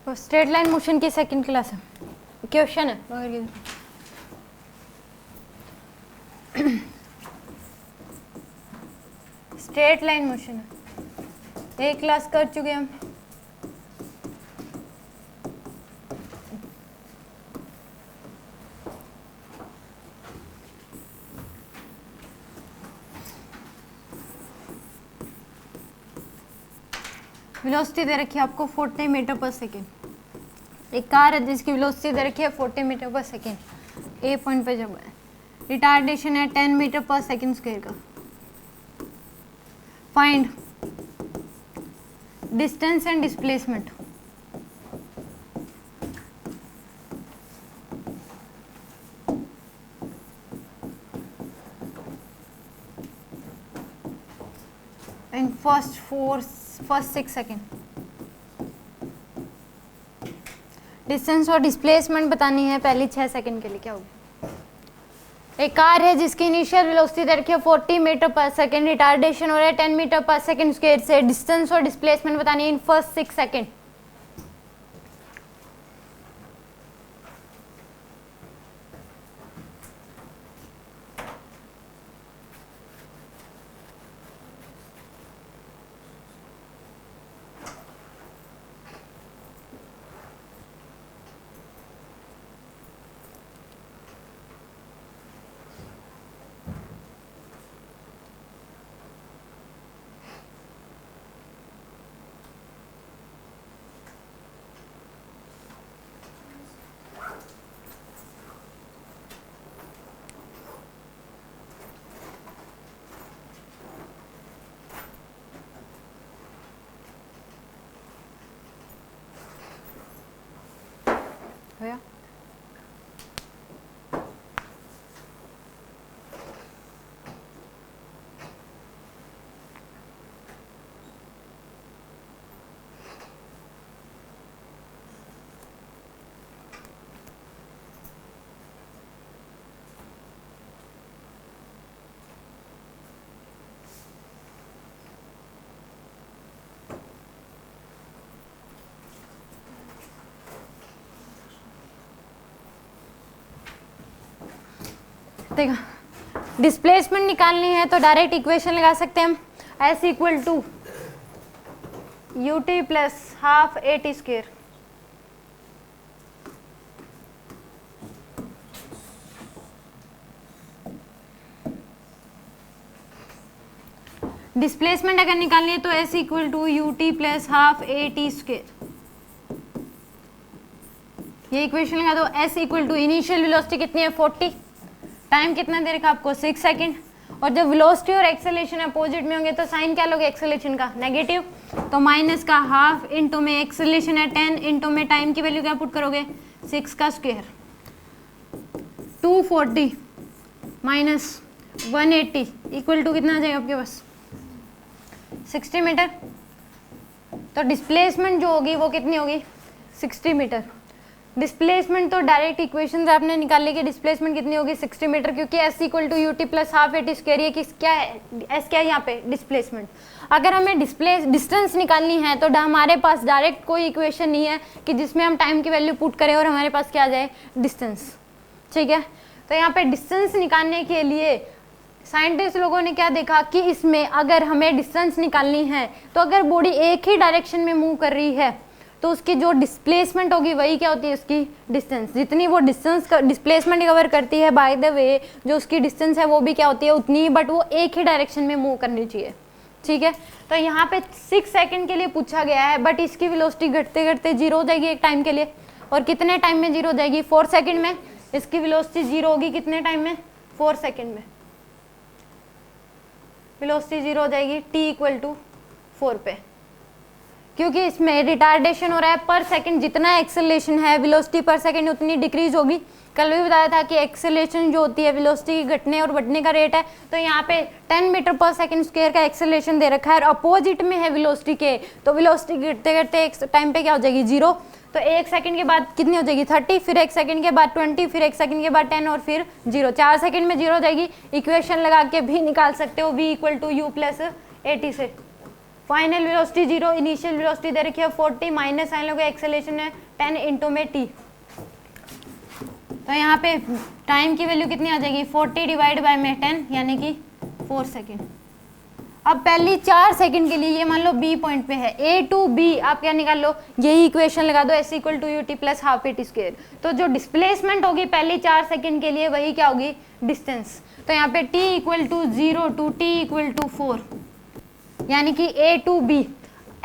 तो straight line motion की second class है, क्वेश्चन है मगर स्ट्रेट लाइन मोशन है, एक क्लास कर चुके हम। वेलोसिटी दे रखी है आपको 40 मीटर पर सेकेंड। एक कार है जिसकी वेलोसिटी दे रखी है 40 मीटर पर सेकेंड, ए पॉइंट पे जब है, रिटार्डेशन है 10 मीटर पर सेकेंड स्क्वायर का। Find distance and displacement. In first 6 second distance और डिस्प्लेसमेंट बतानी है पहली 6 सेकेंड के लिए। क्या होगी? एक कार है जिसकी इनिशियल वेलोसिटी दे रखी है 40 मीटर पर सेकेंड, रिटार्डेशन हो रहा है 10 मीटर पर सेकेंड स्क्वायर से। डिस्टेंस और डिस्प्लेसमेंट बतानी है इन फर्स्ट 6 सेकेंड। होया? देखा, डिस्प्लेसमेंट निकालनी है तो डायरेक्ट इक्वेशन लगा सकते हैं हम, S equal to U T plus half A T square. Displacement अगर निकालनी है तो S equal to U T plus half A T square. ये इक्वेशन लगा दो। S equal to initial velocity कितनी है 40, टाइम कितना दे रखा आपको 6 सेकेंड, और जब वेलोसिटी और एक्सेलरेशन अपोजिट में होंगे तो साइन क्या लोगे एक्सेलरेशन का नेगेटिव, तो माइनस का हाफ इंटू में एक्सेलरेशन है 10 इंटू में टाइम की वैल्यू क्या पुट करोगे 6 का स्क्वायर। 240 माइनस 180 इक्वल टू कितना आ जाएगा आपके पास 60 मीटर। तो डिस्प्लेसमेंट जो होगी वो कितनी होगी 60 मीटर। डिस्प्लेसमेंट तो डायरेक्ट इक्वेशन से आपने निकाल ली कि डिस्प्लेसमेंट कितनी होगी 60 मीटर, क्योंकि S equal to U T plus half A T square. ये किस क्या है एस क्या है यहाँ पे डिस्प्लेसमेंट। अगर हमें डिस्टेंस निकालनी है तो हमारे पास डायरेक्ट कोई इक्वेशन नहीं है कि जिसमें हम टाइम की वैल्यू पुट करें और हमारे पास क्या आ जाए डिस्टेंस। ठीक है, तो यहाँ पे डिस्टेंस निकालने के लिए साइंटिस्ट लोगों ने क्या देखा कि इसमें अगर हमें डिस्टेंस निकालनी है तो अगर बॉडी एक ही डायरेक्शन में मूव कर रही है तो उसकी जो डिस्प्लेसमेंट होगी वही क्या होती है उसकी डिस्टेंस। जितनी वो डिस्टेंस डिस्प्लेसमेंट कवर करती है बाय द वे जो उसकी डिस्टेंस है वो भी क्या होती है उतनी ही, बट वो एक ही डायरेक्शन में मूव करनी चाहिए। ठीक है, तो यहाँ पे 6 सेकंड के लिए पूछा गया है, बट इसकी वेलोसिटी घटते घटते 0 हो जाएगी एक टाइम के लिए। और कितने टाइम में 0 हो जाएगी 4 सेकंड में। इसकी वेलोसिटी 0 होगी कितने टाइम में 4 सेकंड में। वेलोसिटी 0 हो जाएगी t इक्वल टू 4 पे, क्योंकि इसमें रिटार्डेशन हो रहा है पर सेकंड। जितना एक्सेलरेशन है वेलोसिटी पर सेकंड उतनी डिक्रीज होगी। कल भी बताया था कि एक्सेलरेशन जो होती है वेलोसिटी की घटने और बढ़ने का रेट है। तो यहाँ पे 10 मीटर पर सेकंड स्क्वायर का एक्सेलरेशन दे रखा है और अपोजिट में है वेलोसिटी के, तो वेलोसिटी घटते घटते एक टाइम पे क्या हो जाएगी 0। तो 1 सेकंड के बाद कितनी हो जाएगी 30, फिर 1 सेकंड के बाद 20, फिर 1 सेकंड के बाद 10 और फिर 0। 4 सेकंड में 0 हो जाएगी। इक्वेशन लगा के भी निकाल सकते हो v equal to U plus A T से फाइनल वेलोसिटी 0, इनिशियल वेलोसिटी दे रखी है 40, माइनस साइन लोगे, एक्सेलरेशन है 10 इंटू में टी। तो यहाँ पे टाइम की वैल्यू कितनी आ जाएगी 40 डिवाइड बाय में 10 यानी कि 4 सेकेंड। अब पहली 4 सेकंड के लिए ये मान लो बी पॉइंट पे है, ए टू बी आप क्या निकाल लो, यही इक्वेशन लगा दो, S equal to U T plus half A T square. तो जो डिस्प्लेसमेंट होगी पहली 4 सेकंड के लिए वही क्या होगी डिस्टेंस। तो यहाँ पे T equal to 0 to T equal to 4 यानी कि A to B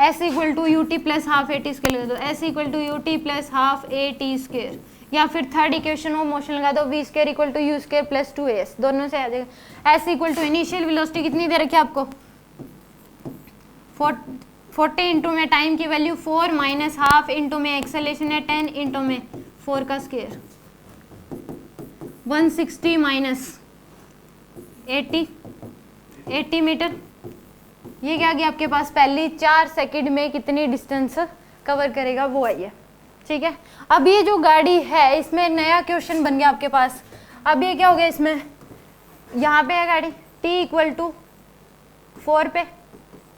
S equal to U T plus half A T square लगा दो, S equal to U T plus half A T square, या फिर third equation हो motion लगा दो V square equal to U square plus 2as, दोनों से आ जाएगा। S equal to initial velocity कितनी दे रखी है आपको 40 इंटू में टाइम की वैल्यू 4 माइनस हाफ इंटू में एक्सेलेरेशन है 10 इंटू में 4 का स्क्वायर 160 माइनस 80 मीटर। ये क्या गया आपके पास पहली 4 सेकंड में कितनी डिस्टेंस कवर करेगा वो आई है। ठीक है, अब ये जो गाड़ी है इसमें नया क्वेश्चन बन गया आपके पास। अब ये क्या हो गया इसमें, यहाँ पे है गाड़ी t इक्वल टू 4 पे,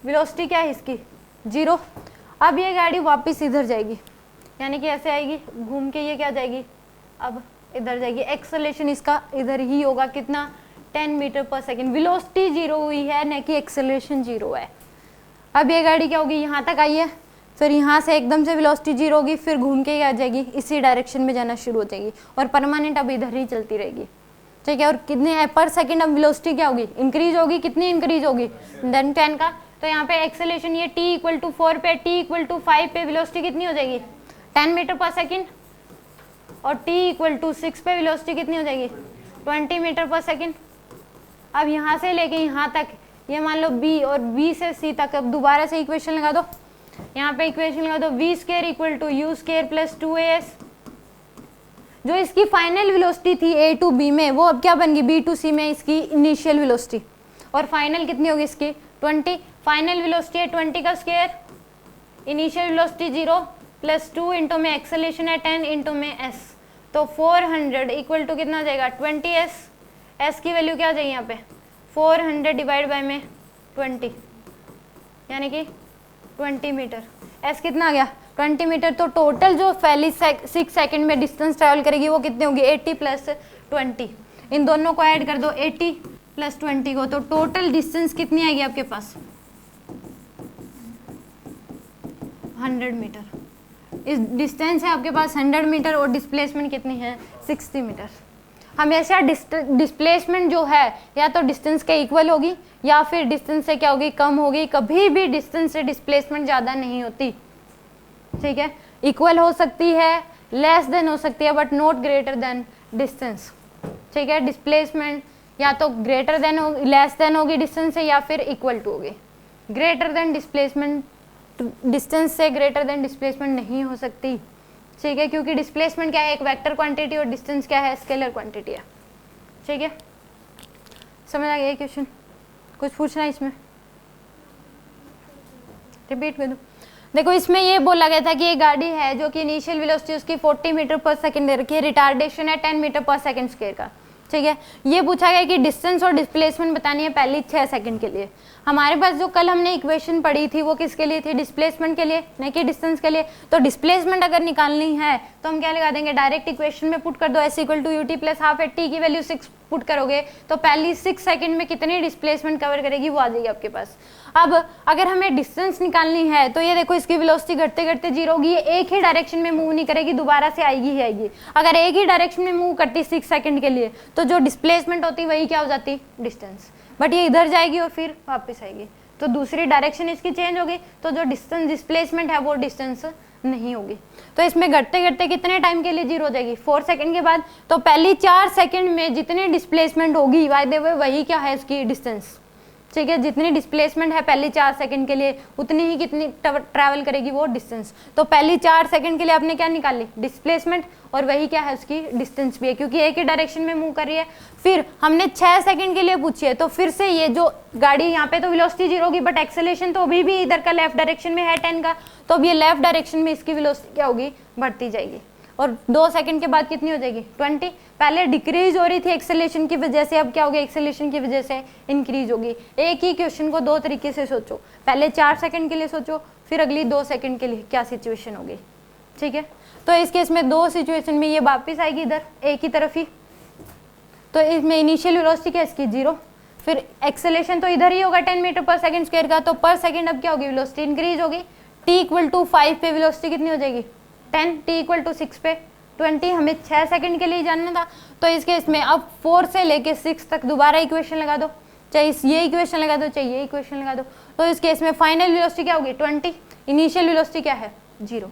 वेलोसिटी क्या है इसकी 0। अब ये गाड़ी वापस इधर जाएगी यानी कि ऐसे आएगी घूम के, ये क्या जाएगी अब इधर जाएगी, एक्सेलरेशन इसका इधर ही होगा कितना 10 मीटर पर सेकेंड, वेलोसिटी 0 हुई है न कि एक्सेलरेशन 0 है। अब ये गाड़ी क्या होगी यहाँ तक आई है, फिर यहाँ से एकदम से वेलोसिटी 0 होगी, फिर घूम के आ जाएगी इसी डायरेक्शन में जाना शुरू हो जाएगी और परमानेंट अब इधर ही चलती रहेगी। ठीक है, और कितने पर सेकंड अब वेलोसिटी क्या होगी इंक्रीज होगी, कितनी इंक्रीज होगी देन 10 का। तो यहाँ पे एक्सेलरेशन ये t इक्वल टू 4 पे, t इक्वल टू 5 पे वेलोसिटी कितनी हो जाएगी 10 मीटर पर सेकेंड, और t इक्वल टू 6 पे वेलोसिटी कितनी हो जाएगी 20 मीटर पर सेकेंड। अब यहाँ से लेके यहाँ तक ये मान लो b और b से c तक, अब दोबारा से इक्वेशन लगा दो, यहाँ पे इक्वेशन लगा दो V square equal to U square plus 2as। जो इसकी फाइनल वेलोसिटी थी ए टू बी में वो अब क्या बन गई बी टू सी में इसकी इनिशियल वेलोसिटी, और फाइनल कितनी होगी इसकी 20। फाइनल वेलोसिटी है 20 का square, initial velocity 0 plus 2 into में एक्सेलरेशन है 10 इंटू में s, तो 400 इक्वल टू कितना आ जाएगा 20s। s की वैल्यू क्या आ जाएगी यहाँ पे 400 डिवाइड बाय में 20 यानी कि 20 मीटर। s कितना आ गया 20 मीटर। तो टोटल जो पहली 6 सेकंड में डिस्टेंस ट्रैवल करेगी वो कितनी होगी 80 प्लस 20, इन दोनों को ऐड कर दो 80 प्लस 20 को, तो टोटल डिस्टेंस कितनी आएगी आपके पास 100 मीटर। इस डिस्टेंस है आपके पास 100 मीटर और डिस्प्लेसमेंट कितनी है 60 मीटर। हमेशा डिस्प्लेसमेंट जो है या तो डिस्टेंस के इक्वल होगी या फिर डिस्टेंस से क्या होगी कम होगी, कभी भी डिस्टेंस से डिस्प्लेसमेंट ज़्यादा नहीं होती। ठीक है, इक्वल हो सकती है, लेस देन हो सकती है, but not greater than distance. ठीक है, डिस्प्लेसमेंट या तो ग्रेटर देन हो लेस देन होगी डिस्टेंस से या फिर इक्वल टू होगी। ग्रेटर देन डिस्प्लेसमेंट डिस्टेंस से ग्रेटर देन डिस्प्लेसमेंट नहीं हो सकती। ठीक है, क्योंकि डिस्प्लेसमेंट क्या है एक वेक्टर क्वांटिटी और डिस्टेंस क्या है स्केलर क्वांटिटी है। ठीक है, समझ आ गया क्वेश्चन, कुछ पूछना है इसमें रिपीट कर दो। देखो इसमें ये बोला गया था कि ये गाड़ी है जो कि इनिशियल वेलोसिटी उसकी 40 मीटर पर सेकंड दे रखी है, रिटार्डेशन है 10 मीटर पर सेकंड स्क्वायर का। ठीक है, ये पूछा गया कि डिस्टेंस और डिस्प्लेसमेंट बतानी है पहली 6 सेकंड के लिए। हमारे पास जो कल हमने इक्वेशन पढ़ी थी वो किसके लिए थी डिस्प्लेसमेंट के लिए, न कि डिस्टेंस के लिए। तो डिस्प्लेसमेंट अगर निकालनी है तो हम क्या लगा देंगे डायरेक्ट इक्वेशन में पुट कर दो, S equal to U T plus half at T की वैल्यू 6 पुट करोगे तो पहली 6 सेकंड में कितनी डिस्प्लेसमेंट कवर करेगी वो आ जाएगी आपके पास। अब अगर हमें डिस्टेंस निकालनी है तो ये देखो इसकी वेलोसिटी घटते घटते 0 होगी, ये एक ही डायरेक्शन में मूव नहीं करेगी, दोबारा से आएगी ही आएगी। अगर एक ही डायरेक्शन में मूव करती 6 सेकंड के लिए तो जो डिस्प्लेसमेंट होती वही क्या हो जाती डिस्टेंस, बट ये इधर जाएगी और फिर वापस आएगी तो दूसरी डायरेक्शन इसकी चेंज होगी, तो जो डिस्टेंस डिस्प्लेसमेंट है वो डिस्टेंस नहीं होगी। तो इसमें घटते घटते कितने टाइम के लिए 0 हो जाएगी 4 सेकंड के बाद। तो पहली 4 सेकंड में जितनी डिस्प्लेसमेंट होगी बाय द वे वही क्या है इसकी डिस्टेंस। ठीक है, जितनी डिस्प्लेसमेंट है पहली 4 सेकंड के लिए उतनी ही कितनी ट्रैवल करेगी वो डिस्टेंस। तो पहली 4 सेकंड के लिए आपने क्या निकाली डिस्प्लेसमेंट, और वही क्या है उसकी डिस्टेंस भी है क्योंकि एक ही डायरेक्शन में मूव कर रही है। फिर हमने 6 सेकंड के लिए पूछी है, तो फिर से ये जो गाड़ी यहाँ पे तो वेलोसिटी 0 होगी बट एक्सेलरेशन तो अभी भी इधर का लेफ्ट डायरेक्शन में है 10 का, तो अब ये लेफ्ट डायरेक्शन में इसकी वेलोसिटी क्या होगी बढ़ती जाएगी। और 2 सेकंड के बाद कितनी हो जाएगी 20। पहले डिक्रीज हो रही थी एक्सेलेरेशन की वजह से, अब क्या होगी एक्सेलेरेशन की वजह से इंक्रीज होगी। एक ही क्वेश्चन को 2 तरीके से सोचो, पहले 4 सेकंड के लिए सोचो, फिर अगली 2 सेकंड के लिए क्या सिचुएशन होगी, ठीक है। तो इस केस में 2 सिचुएशन में ये वापस आएगी इधर एक ही तरफ ही, तो इसमें इनिशियल वेलोसिटी क्या इसकी 0, फिर एक्सेलेरेशन तो इधर ही होगा 10 मीटर पर सेकंड स्क्वायर का, तो पर सेकंड अब क्या होगी वेलोसिटी इंक्रीज होगी। t इक्वल टू 5 पे वेलोसिटी कितनी हो जाएगी 10, t इक्वल टू 6 पे 20, हमें 6 सेकंड के लिए जानना था। तो इस केस में अब 4 से लेके 6 तक दोबारा इक्वेशन लगा दो, चाहे ये इक्वेशन लगा दो चाहे ये इक्वेशन लगा दो। तो इस केस में फाइनल वेलोसिटी क्या होगी 20, इनिशियल वेलोसिटी क्या है 0।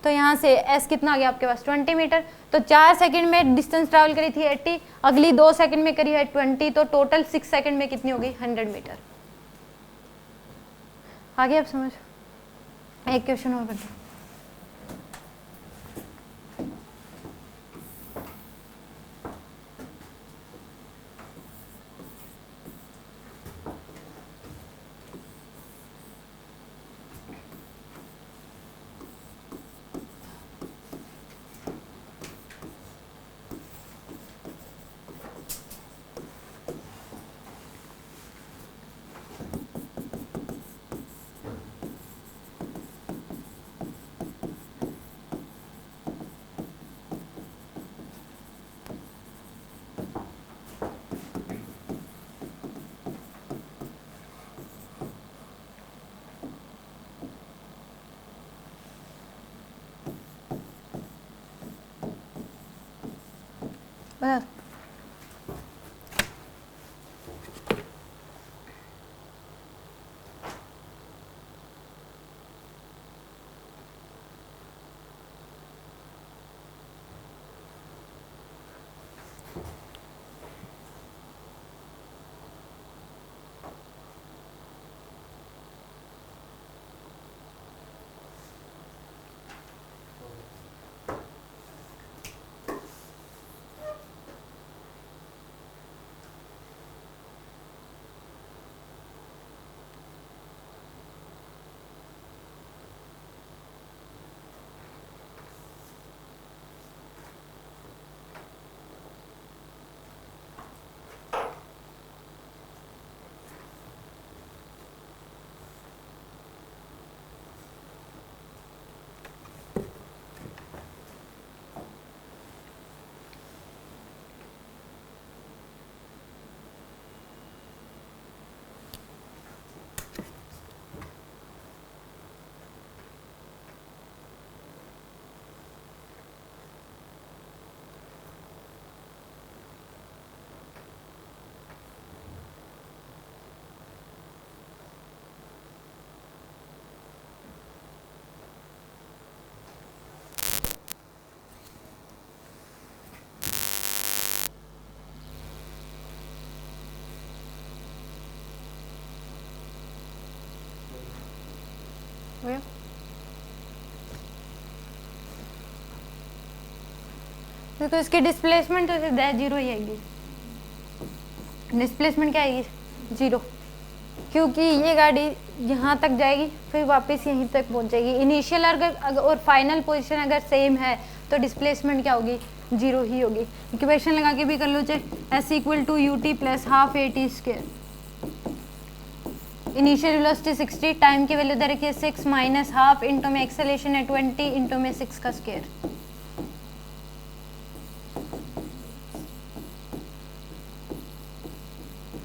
तो यहाँ से s कितना आ गया आपके पास 20 मीटर। तो 4 सेकंड में डिस्टेंस ट्रैवल करी थी 80, अगली 2 सेकंड में करी है 20, तो टोटल 6 सेकंड में कितनी होगी 100 मीटर। आगे आप समझ, एक क्वेश्चन और करते हैं। बता हो गया? देखो इसकी डिस्प्लेसमेंट तो सीधा 0 ही आएगी, डिस्प्लेसमेंट क्या आएगी 0, क्योंकि ये गाड़ी यहाँ तक जाएगी फिर वापस यहीं तक पहुँच जाएगी। इनिशियल अगर और फाइनल पोजीशन अगर सेम है तो डिस्प्लेसमेंट क्या होगी 0 ही होगी। इक्वेशन लगा के भी कर लो, चाहे s equal to U T plus half A T square, initial velocity 60, time की वैल्यू दे रखी है 6 माइनस हाफ, इंटू में एक्सेलेरेशन है 20, इंटू में 6 का स्क्वायर।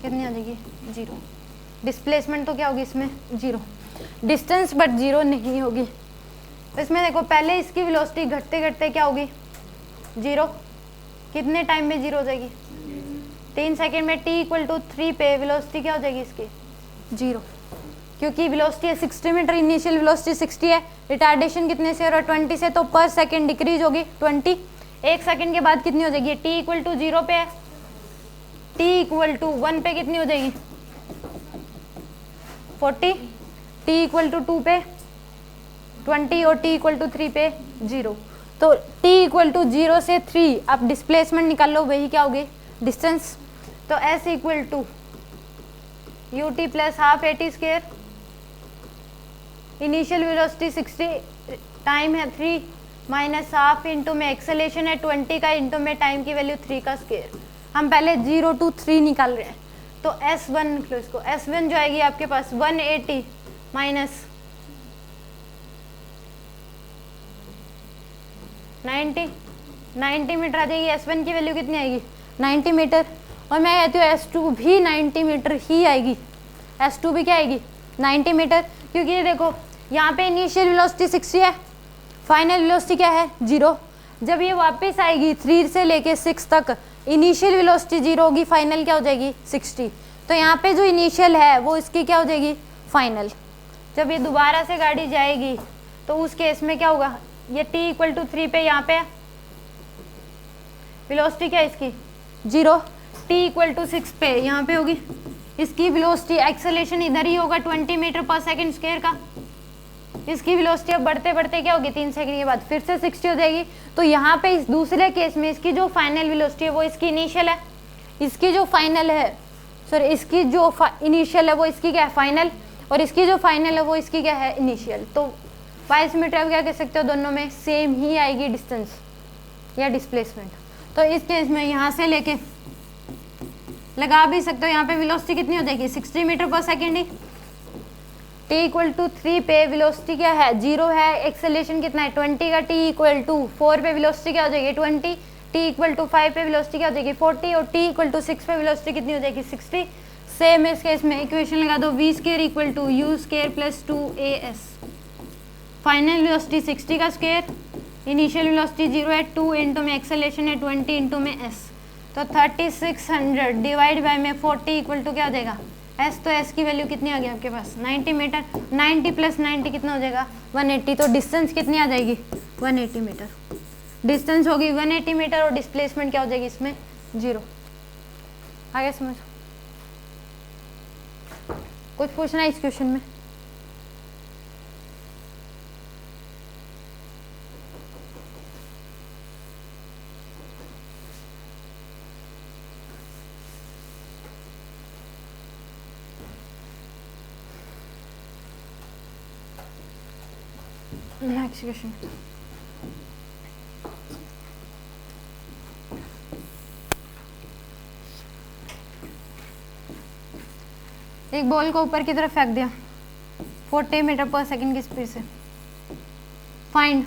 कितनी आ जाएगी 0। डिस्प्लेसमेंट तो क्या होगी इसमें 0, डिस्टेंस बट 0 नहीं होगी। इसमें देखो पहले इसकी वेलोसिटी घटते घटते क्या होगी 0, कितने टाइम में 0 हो जाएगी 3 सेकेंड में। t इक्वल टू 3 पे वेलोसिटी क्या हो जाएगी इसकी 0, क्योंकि वेलोसिटी है 60 मीटर, इनिशियल वेलोसिटी 60 है, रिटार्डेशन कितने से हो रहा है 20 से, तो पर सेकेंड डिक्रीज होगी 20। एक सेकेंड के बाद कितनी हो जाएगी, t इक्वल टू 0 पे है, t इक्वल टू 1 पे कितनी हो जाएगी 40, t इक्वल टू 2 पे 20 और t इक्वल टू 3 पे 0। तो t इक्वल टू 0 से 3 आप डिस्प्लेसमेंट निकाल लो, वही क्या होगी डिस्टेंस। तो s equal to U T plus half A T square, initial velocity 60, time है 3, माइनस हाफ इंटू में एक्सेलेरेशन है 20 का इंटू में टाइम की वैल्यू 3 का स्क्वायर। हम पहले 0 to 3 निकाल रहे हैं, तो S1 निकलो इसको। S1 जो आएगी आपके पास 180 माइनस 90 मीटर आ जाएगी। S1 की वैल्यू कितनी आएगी 90 मीटर, और मैं कहती हूँ S2 भी 90 मीटर ही आएगी। S2 भी क्या आएगी 90 मीटर, क्योंकि ये देखो यहाँ पे इनिशियल वेलोसिटी 60 है, फाइनल वेलोसिटी क्या है 0। जब ये वापस आएगी 3 से लेके 6 तक इनिशियल वेलोसिटी 0 होगी, फाइनल क्या हो जाएगी 60। तो यहाँ पे जो इनिशियल है वो इसकी क्या हो जाएगी फाइनल। जब ये दोबारा से गाड़ी जाएगी तो उस केस में क्या होगा, ये t इक्वल टू 3 पे यहाँ पे वेलोसिटी क्या है इसकी 0, t इक्वल टू 6 पे यहाँ पे होगी इसकी वेलोसिटी। एक्सेलरेशन इधर ही होगा 20 मीटर पर सेकंड स्क्वायर का। इसकी वेलोसिटी अब बढ़ते बढ़ते क्या होगी 3 सेकंड के बाद फिर से 60 हो जाएगी। तो यहाँ पे इस दूसरे केस में इसकी जो फाइनल वेलोसिटी है वो इसकी इनिशियल है, इसकी जो फाइनल है सॉरी इसकी जो इनिशियल है वो इसकी क्या है फाइनल, और इसकी जो फाइनल है वो इसकी क्या है इनिशियल। तो वाइस मीटर आप क्या कह सकते हो, दोनों में सेम ही आएगी डिस्टेंस या डिस्प्लेसमेंट। तो इस केस में यहाँ से लेके लगा भी सकते हो, यहाँ पे वेलोसिटी कितनी हो जाएगी 60 मीटर पर सेकेंड ही। t इक्वल टू 3 पे वेलोसिटी क्या है 0 है, एक्सेलरेशन कितना है 20 का, t इक्वल टू 4 पे वेलोसिटी क्या हो जाएगी 20, t इक्वल टू 5 पे वेलोसिटी क्या हो जाएगी 40, और t इक्वल टू 6 पे वेलोसिटी कितनी हो जाएगी 60। सेम इस केस में इक्वेशन लगा दो, v square equal to u square plus 2as। Final velocity 60 का स्क्वायर, इनिशियल वेलोसिटी 0 है, 2 इंटू में एक्सेलरेशन है 20 इंटू में s। तो 3600 डिवाइड बाय में 40 इक्वल टू क्या हो जाएगा s। तो s की वैल्यू कितनी आ गई आपके पास 90 मीटर। 90 प्लस 90 कितना हो जाएगा 180। तो डिस्टेंस कितनी आ जाएगी 180 मीटर। डिस्टेंस होगी 180 मीटर और डिस्प्लेसमेंट क्या हो जाएगी इसमें 0। आगे समझ कुछ पूछना है इस क्वेश्चन में? Next question. एक बॉल को ऊपर की तरफ फेंक दिया 40 मीटर पर सेकंड की स्पीड से। Find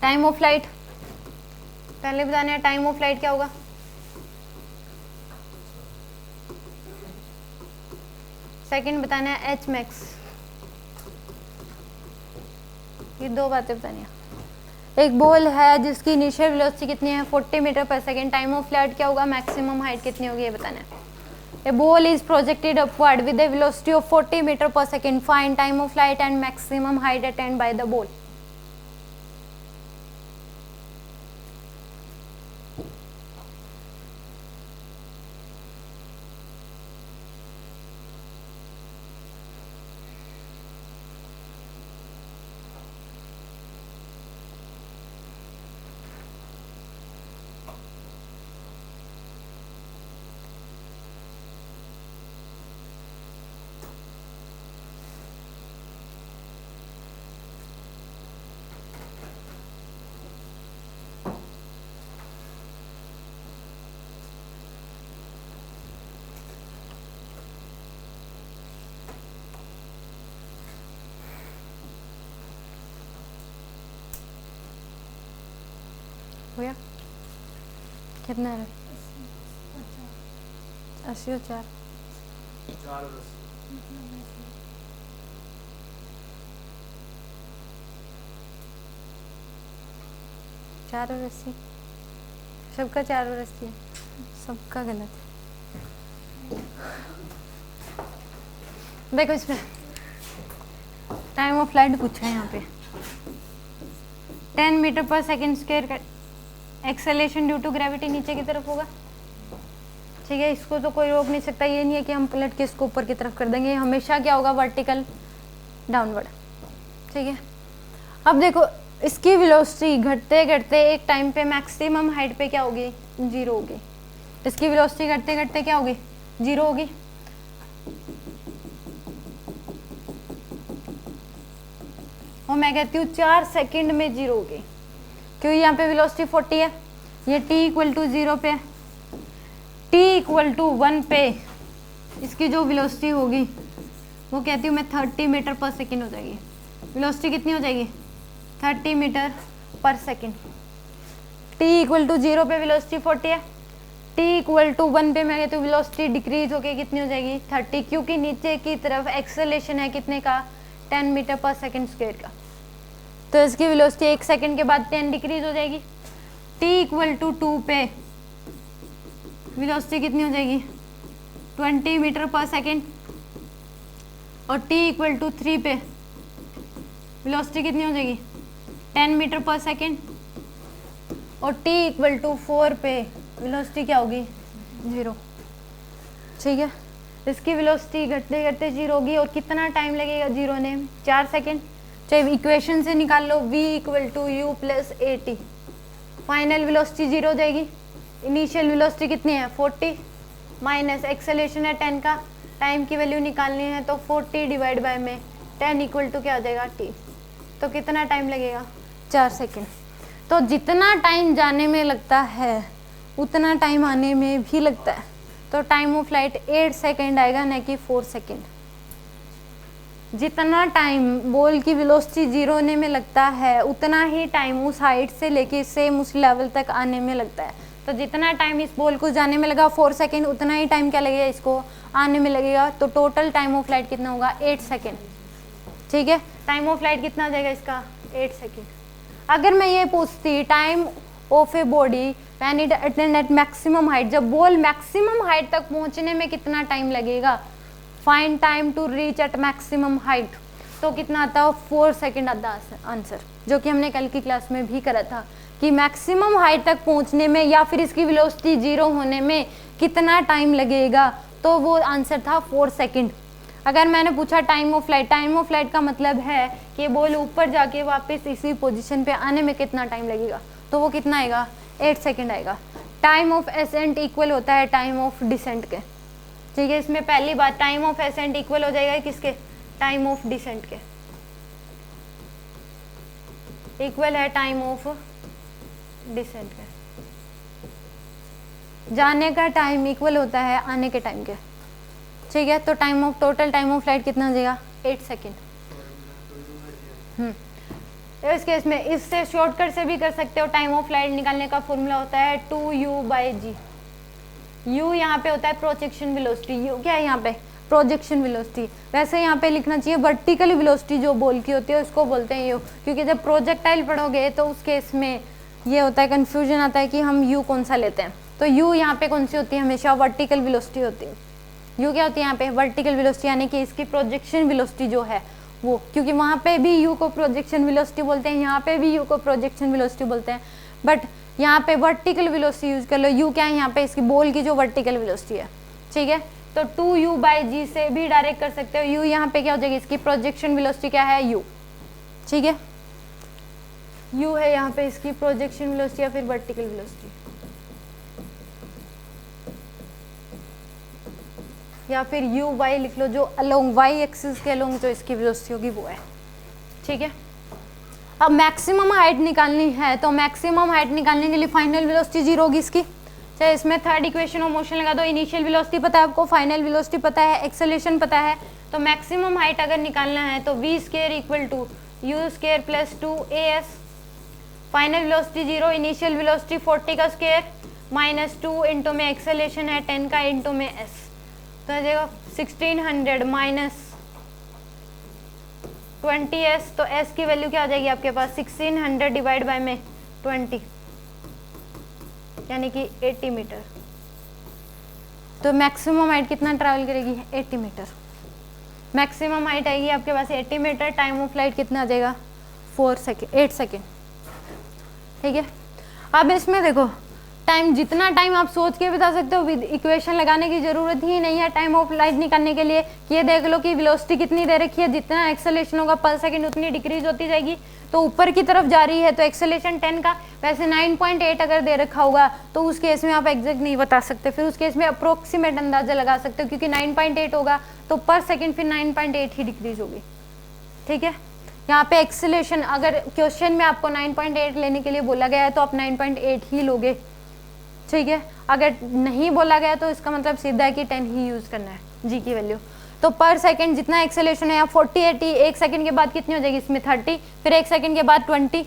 time of flight. पहले बताना है टाइम ऑफ फ्लाइट क्या होगा। सेकंड बताना है एच मैक्स। ये दो बातें बतानी है। एक बॉल है जिसकी इनिशियल वेलोसिटी कितनी है 40 metre per second, time of flight क्या होगा, मैक्सिमम हाइट कितनी होगी ये बताना है। A ball is projected upward with a velocity of 40 meter per second. Find time of flight and maximum height attained by the ball. हो गया कितना है 80 और 4 4 और 80 सबका 4 और 80 है, सबका गलत है। देखो इसमें टाइम ऑफ फ्लाइट पूछा है यहाँ पे 10 मीटर पर सेकेंड स्क्वायर का एक्सेलेरेशन ड्यू टू ग्रेविटी नीचे की तरफ होगा। ठीक है, इसको तो कोई रोक नहीं सकता। ये नहीं है कि हम पलट के इसको ऊपर की तरफ कर देंगे, हमेशा क्या होगा वर्टिकल डाउनवर्ड। ठीक है, अब देखो इसकी वेलोसिटी घटते घटते एक टाइम पे मैक्सिमम हाइट पे क्या होगी 0 होगी। इसकी वेलोसिटी घटते घटते क्या होगी 0 होगी। और मैं कहती हूँ 4 सेकंड में 0 होगी, क्योंकि यहाँ पे वेलोसिटी 40 है, ये t इक्वल टू 0 पे, t इक्वल टू 1 पे इसकी जो वेलोसिटी होगी वो कहती हूँ मैं 30 मीटर पर सेकेंड हो जाएगी। वेलोसिटी कितनी हो जाएगी? 30 metre per second. t equal to 0 पे वेलोसिटी 40 है, t इक्वल टू 1 पे मैं कहती हूँ वेलोसिटी डिक्रीज होके कितनी हो जाएगी? 30, क्योंकि नीचे की तरफ एक्सेलेरेशन है कितने का? 10 मीटर पर सेकेंड स्क्वायर का, तो इसकी वेलोसिटी 1 सेकेंड के बाद 10 डिक्रीज हो जाएगी। t इक्वल टू 2 पे वेलोसिटी कितनी हो जाएगी? 20 मीटर पर सेकेंड, और t इक्वल टू 3 पे वेलोसिटी कितनी हो जाएगी? 10 मीटर पर सेकेंड, और t इक्वल टू 4 पे वेलोसिटी क्या होगी? 0। ठीक है, इसकी वेलोसिटी घटते घटते 0 होगी, और कितना टाइम लगेगा 0 होने में? 4 सेकेंड। चाहे इक्वेशन से निकाल लो, v equal to U plus A T, final velocity 0 हो जाएगी। इनिशियल वेलोसिटी कितनी है? 40 माइनस एक्सेलेरेशन है 10 का, टाइम की वैल्यू निकालनी है तो 40 डिवाइड बाय में 10 इक्वल टू क्या हो जाएगा? t। तो कितना टाइम लगेगा? 4 सेकेंड। तो जितना टाइम जाने में लगता है उतना टाइम आने में भी लगता है, तो टाइम ऑफ फ्लाइट 8 सेकेंड आएगा, न कि 4 सेकेंड। जितना टाइम बॉल की वेलोसिटी 0 होने में लगता है उतना ही टाइम उस हाइट से लेके सेम उस लेवल तक आने में लगता है। तो जितना टाइम इस बॉल को जाने में लगा 4 सेकेंड, उतना ही टाइम क्या लगेगा इसको आने में लगेगा। तो टोटल टाइम ऑफ फ्लाइट कितना होगा? 8 सेकेंड। ठीक है, टाइम ऑफ फ्लाइट कितना आ जाएगा इसका? 8 सेकेंड। अगर मैं ये पूछती time of a body when it attend at maximum height, जब बॉल मैक्सिमम हाइट तक पहुंचने में कितना टाइम लगेगा, find time to reach at maximum height, तो कितना आता है? 4 सेकेंड आता आंसर, जो कि हमने कल की क्लास में भी करा था कि मैक्सिमम हाइट तक पहुंचने में या फिर इसकी वेलोसिटी 0 होने में कितना टाइम लगेगा, तो वो आंसर था 4 सेकेंड। अगर मैंने पूछा टाइम ऑफ फ्लाइट का मतलब है कि बॉल ऊपर जाके वापस इसी पोजीशन पे आने में कितना टाइम लगेगा, तो वो कितना आएगा? 8 सेकेंड आएगा। टाइम ऑफ एसेंट इक्वल होता है टाइम ऑफ डिसेंट के। ठीक है, इसमें पहली बात टाइम ऑफ एसेंट इक्वल हो जाएगा किसके? टाइम ऑफ डिसेंट के। इक्वल है टाइम ऑफ डिसेंट के। जाने का टाइम इक्वल होता है आने के टाइम के। ठीक है, तो टोटल टाइम ऑफ फ्लाइट कितना हो जाएगा? 8 सेकेंड। इस केस में इससे शॉर्टकट से भी कर सकते हो। टाइम ऑफ फ्लाइट निकालने का फॉर्मूला होता है 2u/g। u यहाँ पे होता है प्रोजेक्शन वेलोसिटी। u क्या है यहाँ पे? Projection velocity. वैसे यहाँ पे लिखना चाहिए वर्टिकल वेलोसिटी जो बॉल की होती है उसको बोलते हैं u, क्योंकि जब प्रोजेक्टाइल पढ़ोगे तो उस केस में ये होता है, कन्फ्यूजन आता है कि हम u कौन सा लेते हैं। तो u यहाँ पे कौन सी होती है? हमेशा वर्टिकल वेलोसिटी होती है। u क्या होती है यहाँ पे? वर्टिकल वेलोसिटी, यानी कि इसकी प्रोजेक्शन वेलोसिटी जो है वो, क्योंकि वहाँ पे भी u को प्रोजेक्शन वेलोसिटी बोलते हैं, यहाँ पे भी u को प्रोजेक्शन वेलोसिटी बोलते हैं, बट यहाँ पे वर्टिकल वेलोसिटी यूज कर लो। u क्या है यहाँ पे? इसकी बॉल की जो वर्टिकल वेलोसिटी है। ठीक है, तो 2u/g से भी डायरेक्ट कर सकते हो। u यहाँ पे क्या हो जाएगी? इसकी प्रोजेक्शन वेलोसिटी क्या है? u। ठीक है, u है यहाँ पे इसकी प्रोजेक्शन वेलोसिटी या फिर वर्टिकल वेलोसिटी, या फिर u/y लिख लो, जो अलोंग y एक्सिस के अलोंग जो इसकी वेलोसिटी होगी वो है। ठीक है, अब मैक्सिमम हाइट निकालनी है, तो मैक्सिमम हाइट निकालने के लिए फाइनल वेलोसिटी 0 होगी इसकी। चाहे इसमें थर्ड इक्वेशन ऑफ मोशन लगा दो, इनिशियल वेलोसिटी पता है आपको, फाइनल वेलोसिटी पता है, एक्सेलरेशन पता है, तो मैक्सिमम हाइट अगर निकालना है तो v square equal to u square plus 2as, final velocity 0, initial velocity 40 का स्क्वायर माइनस 2 इंटू में एक्सेलरेशन है 10 का इंटू में s, तो आ जाएगा 1600 माइनस 20s, तो s की वैल्यू क्या आ जाएगी आपके पास? 1600 डिवाइड बाय में 20, यानी कि 80 मीटर। तो मैक्सिमम हाइट कितना ट्रैवल करेगी? 80 मीटर। मैक्सिमम हाइट आएगी आपके पास 80 मीटर। टाइम ऑफ फ्लाइट कितना आ जाएगा? 8 सेकेंड। ठीक है, अब इसमें देखो टाइम, जितना टाइम आप सोच के बता सकते हो, इक्वेशन लगाने की जरूरत ही नहीं है टाइम ऑफ फ्लाइट निकालने के लिए। ये देख लो कि वेलोसिटी कितनी दे रखी है, जितना एक्सेलरेशन होगा पर सेकंड उतनी डिक्रीज होती जाएगी, तो ऊपर की तरफ जा रही है तो एक्सेलरेशन 10 का, वैसे 9.8 अगर दे रखा होगा तो उस केस में आप एग्जैक्ट नहीं बता सकते, फिर उस केस में अप्रोक्सीमेट अंदाजा लगा सकते हो, क्योंकि 9.8 होगा तो पर सेकंड फिर 9.8 ही डिक्रीज होगी। ठीक है, यहाँ पे एक्सेलेरेशन, अगर क्वेश्चन में आपको 9.8 लेने के लिए बोला गया है तो आप 9.8 ही लोगे, ठीक है। अगर नहीं बोला गया तो इसका मतलब सीधा है कि 10 ही यूज करना है जी की वैल्यू। तो पर सेकंड जितना एक्सेलेरेशन है यहाँ 40 80, एक सेकंड के बाद कितनी हो जाएगी इसमें 30, फिर एक सेकंड के बाद 20,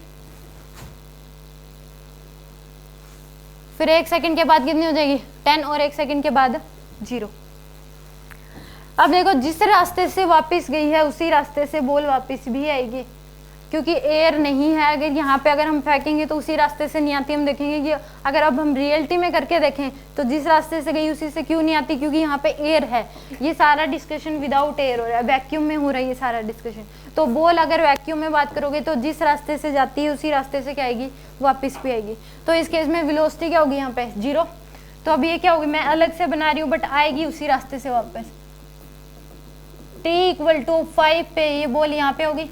फिर एक सेकंड के बाद कितनी हो जाएगी 10, और एक सेकंड के बाद 0। अब देखो जिस रास्ते से वापस गई है उसी रास्ते से बॉल वापस भी आएगी, क्योंकि एयर नहीं है। अगर यहाँ पे अगर हम फेंकेंगे तो उसी रास्ते से नहीं आती। हम देखेंगे कि अगर अब हम रियलिटी में करके देखें तो जिस रास्ते से गई उसी से क्यों नहीं आती, क्योंकि यहाँ पे एयर है। ये सारा डिस्कशन विदाउट एयर हो रहा है, वैक्यूम में हो रहा है ये सारा डिस्कशन। तो बॉल अगर वैक्यूम में बात करोगे तो जिस रास्ते से जाती है उसी रास्ते से क्या आएगी, वापस भी आएगी। तो इस केस में वेलोसिटी क्या होगी यहाँ पे 0। तो अब ये क्या होगी, मैं अलग से बना रही हूँ बट आएगी उसी रास्ते से वापस। t = 5 पे ये बॉल यहाँ पे होगी।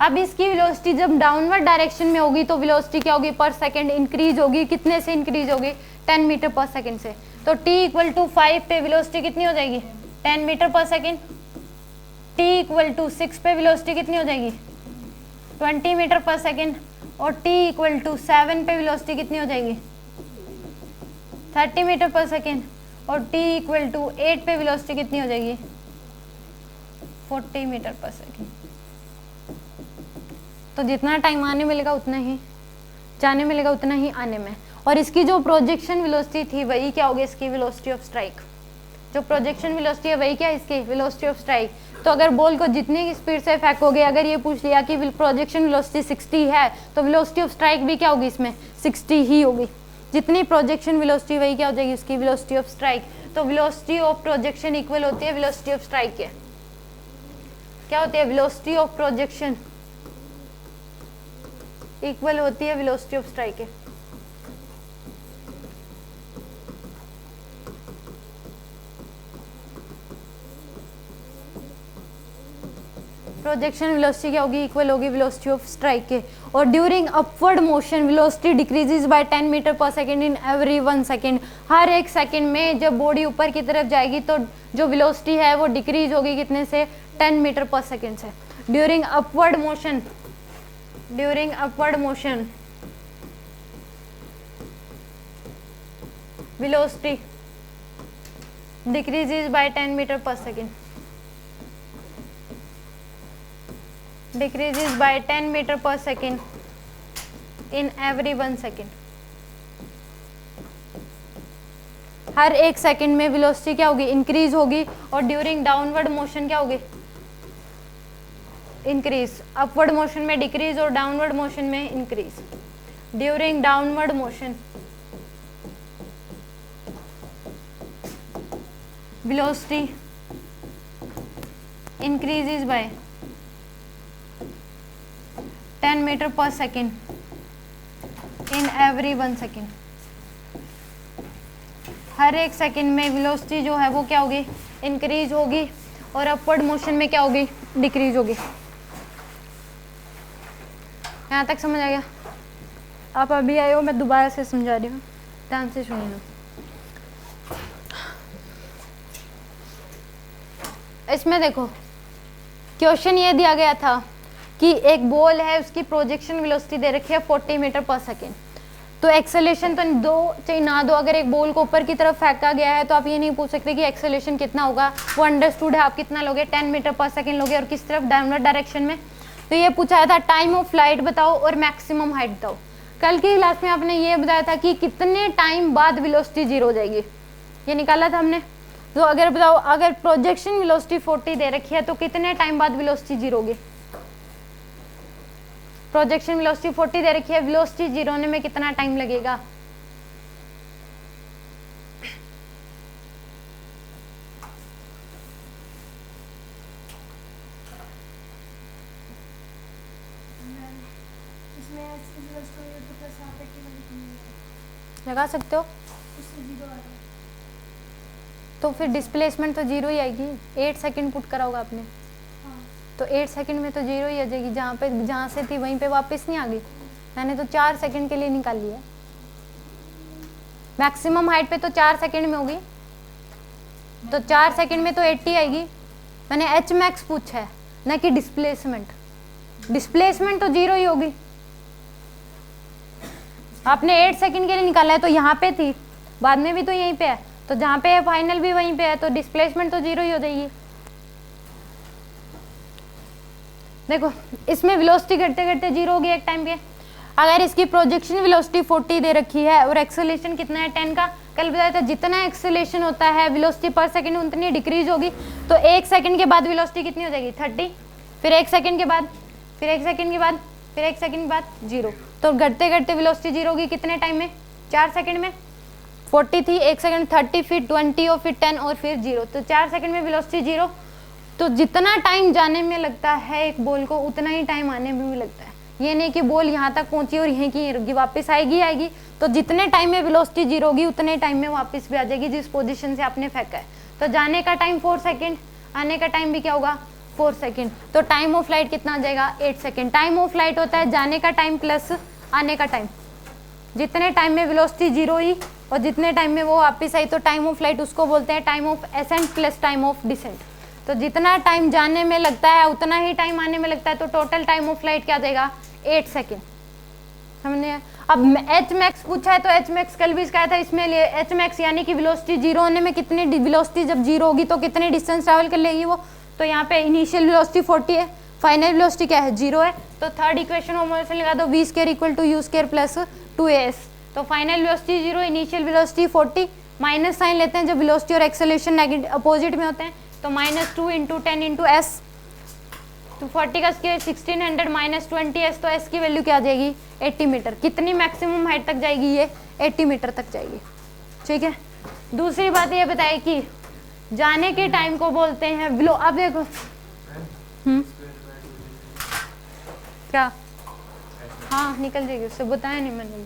अब इसकी वेलोसिटी जब डाउनवर्ड डायरेक्शन में होगी तो वेलोसिटी क्या होगी पर सेकंड इंक्रीज होगी। कितने से इंक्रीज होगी 10 मीटर पर सेकंड से। तो t = 5 पे वेलोसिटी कितनी हो जाएगी 10 मीटर पर सेकंड। t = 6 पे वेलोसिटी कितनी हो जाएगी 20 मीटर पर सेकंड। और t = 7 पे वेलोसिटी कितनी हो जाएगी 30 मीटर पर सेकंड। और t = 8 पे वेलोसिटी कितनी हो जाएगी 40 मीटर पर सेकंड। तो जितना टाइम आने मिलेगा उतना ही जाने मिलेगा, उतना ही आने में। और इसकी जो प्रोजेक्शन वेलोसिटी थी वही क्या होगी इसकी वेलोसिटी ऑफ स्ट्राइक। जो प्रोजेक्शन वेलोसिटी है वही क्या है इसकी वेलोसिटी ऑफ स्ट्राइक। तो अगर बॉल को जितनी स्पीड से फेंकोगे, अगर ये पूछ लिया कि प्रोजेक्शन वेलोसिटी 60 है तो वेलोसिटी ऑफ स्ट्राइक भी क्या होगी इसमें 60 ही होगी। जितनी प्रोजेक्शन वेलोसिटी वही क्या हो जाएगी उसकी वेलोसिटी ऑफ स्ट्राइक। तो वेलोसिटी ऑफ प्रोजेक्शन इक्वल होती है वेलोसिटी ऑफ स्ट्राइक के। क्या होती है वेलोसिटी ऑफ प्रोजेक्शन इक्वल होती है वेलोसिटी ऑफ स्ट्राइक के। प्रोजेक्शन वेलोसिटी क्या होगी इक्वल होगी वेलोसिटी ऑफ स्ट्राइक के। और during upward motion velocity decreases by 10 metre per second in every 1 second. हर एक सेकंड में जब बॉडी ऊपर की तरफ जाएगी तो जो वेलोसिटी है वो डिक्रीज होगी कितने से 10 मीटर पर सेकंड से। During upward motion velocity decreases by 10 metre per second. decreases by 10 meter per second in every 1 second। हर एक सेकंड में वेलोसिटी क्या होगी इंक्रीज होगी। और ड्यूरिंग डाउनवर्ड मोशन क्या होगी इंक्रीज। अपवर्ड मोशन में डिक्रीज और डाउनवर्ड मोशन में increase. During downward motion velocity increases by 10 metre per second in every 1 second. हर एक सेकेंड में वेलोसिटी जो है वो क्या होगी इंक्रीज होगी और अपवर्ड मोशन में क्या होगी डिक्रीज होगी। यहाँ तक समझ आ गया? आप अभी आए हो, मैं दोबारा से समझा रही हूँ, ध्यान से सुनिए। इसमें देखो क्वेश्चन ये दिया गया था कि एक बॉल है, उसकी प्रोजेक्शन वेलोसिटी दे रखी है 40 मीटर पर सेकेंड। तो एक्सेलेरेशन तो दो चाहे ना दो, अगर एक बॉल को ऊपर की तरफ फेंका गया है तो आप ये नहीं पूछ सकते कि एक्सेलेरेशन कितना होगा, वो अंडरस्टूड है। आप कितना लोगे 10 मीटर पर सेकेंड लोगे। और किस तरफ डाउनवर्ड डायरेक्शन में। तो ये पूछा था टाइम ऑफ फ्लाइट बताओ और मैक्सिमम हाइट बताओ। कल की क्लास में आपने ये बताया था कि कितने टाइम बाद वेलोसिटी 0 हो जाएगी, ये निकाला था हमने। तो अगर बताओ अगर प्रोजेक्शन वेलोसिटी 40 दे रखी है तो कितने टाइम बाद वेलोसिटी 0 होगी। प्रोजेक्शन वेलोसिटी 40 दे रखी है, वेलोसिटी 0 होने में कितना टाइम लगेगा। लगा सकते हो। तो फिर डिस्प्लेसमेंट तो 0 ही आएगी। 8 सेकंड पुट करा होगा आपने, तो 8 सेकंड में तो 0 ही आ जाएगी। जहाँ से थी वहीं पे वापस नहीं आ गई। मैंने तो 4 सेकंड के लिए निकाल लिया। मैक्सिमम हाइट पे तो 4 सेकंड में होगी, तो 4 सेकंड में तो 80 आएगी। मैंने एच मैक्स पूछा है ना कि डिस्प्लेसमेंट। डिस्प्लेसमेंट तो 0 ही होगी। आपने 8 सेकंड के लिए निकाला है तो यहाँ पे थी, बाद में भी तो यहीं पे है, तो जहाँ पे है फाइनल भी वहीं पे है, तो डिस्प्लेसमेंट तो 0 ही हो जाएगी। देखो इसमें वेलोसिटी घटते घटते 0 होगी एक टाइम पे। अगर इसकी प्रोजेक्शन वेलोसिटी 40 दे रखी है और एक्सेलरेशन कितना है 10 का, कल बताया था जितना एक्सेलरेशन होता है वेलोसिटी पर सेकंड उतनी डिक्रीज होगी, तो 1 सेकंड के बाद वेलोसिटी कितनी हो जाएगी 30, फिर 1 सेकंड के बाद, फिर 1 सेकंड के बाद, फिर 1 सेकंड के बाद 0, तो घटते घटते वेलोसिटी 0 होगी कितने टाइम में, 4 सेकंड में। 40 थी, 1 सेकंड 30, फिर 20 और फिर 10 और फिर 0, तो 4 सेकंड में वेलोसिटी 0। तो जितना टाइम जाने में लगता है एक बॉल को उतना ही टाइम आने में भी लगता है। ये नहीं कि बॉल यहाँ तक पहुंची और यहीं की रुकी, वापस आएगी, तो जितने टाइम में वेलोसिटी 0 होगी उतने टाइम में वापस भी आ जाएगी जिस पोजीशन से आपने फेंका है। तो जाने का टाइम 4 सेकंड, आने का टाइम भी क्या होगा 4 सेकंड, तो टाइम ऑफ फ्लाइट कितना आ जाएगा 8 सेकंड। टाइम ऑफ फ्लाइट होता है जाने का टाइम प्लस आने का टाइम, जितने टाइम में वेलोसिटी 0 हुई और जितने टाइम में वो वापस आई, तो टाइम ऑफ फ्लाइट उसको बोलते हैं time of ascent plus time of descent. तो जितना टाइम जाने में लगता है उतना ही टाइम आने में लगता है, तो टोटल टाइम ऑफ फ्लाइट क्या आ जाएगा 8 सेकेंड। हमने अब एच मैक्स पूछा है, तो एच मैक्स कल भी इसका था, इसमें एच मैक्स यानी कि वेलोसिटी 0 होने में कितनी वेलोसिटी जब 0 होगी तो कितनी डिस्टेंस ट्रैवल कर लेगी वो, तो यहाँ पे इनिशियल वेलोसिटी 40 है, फाइनल वेलोसिटी क्या है 0 है, तो थर्ड इक्वेशन फॉर्मूला लगा दो v square equal to u square plus 2as। तो final velocity 0, initial velocity 40, minus sign लेते हैं जब वेलोसिटी और एक्सेलरेशन नेगेटिव अपोजिट में होते हैं, तो -2 × 10 × s, तो 40 का स्क्वायर 1600 माइनस 20s, तो s की वैल्यू क्या आ जाएगी 80 मीटर। कितनी मैक्सिमम हाइट तक जाएगी ये 80 मीटर तक जाएगी। ठीक है, दूसरी बात ये बताइए कि जाने के टाइम को बोलते हैं विलो। अब देखो क्या, हाँ निकल जाएगी, उससे बताया नहीं मैंने।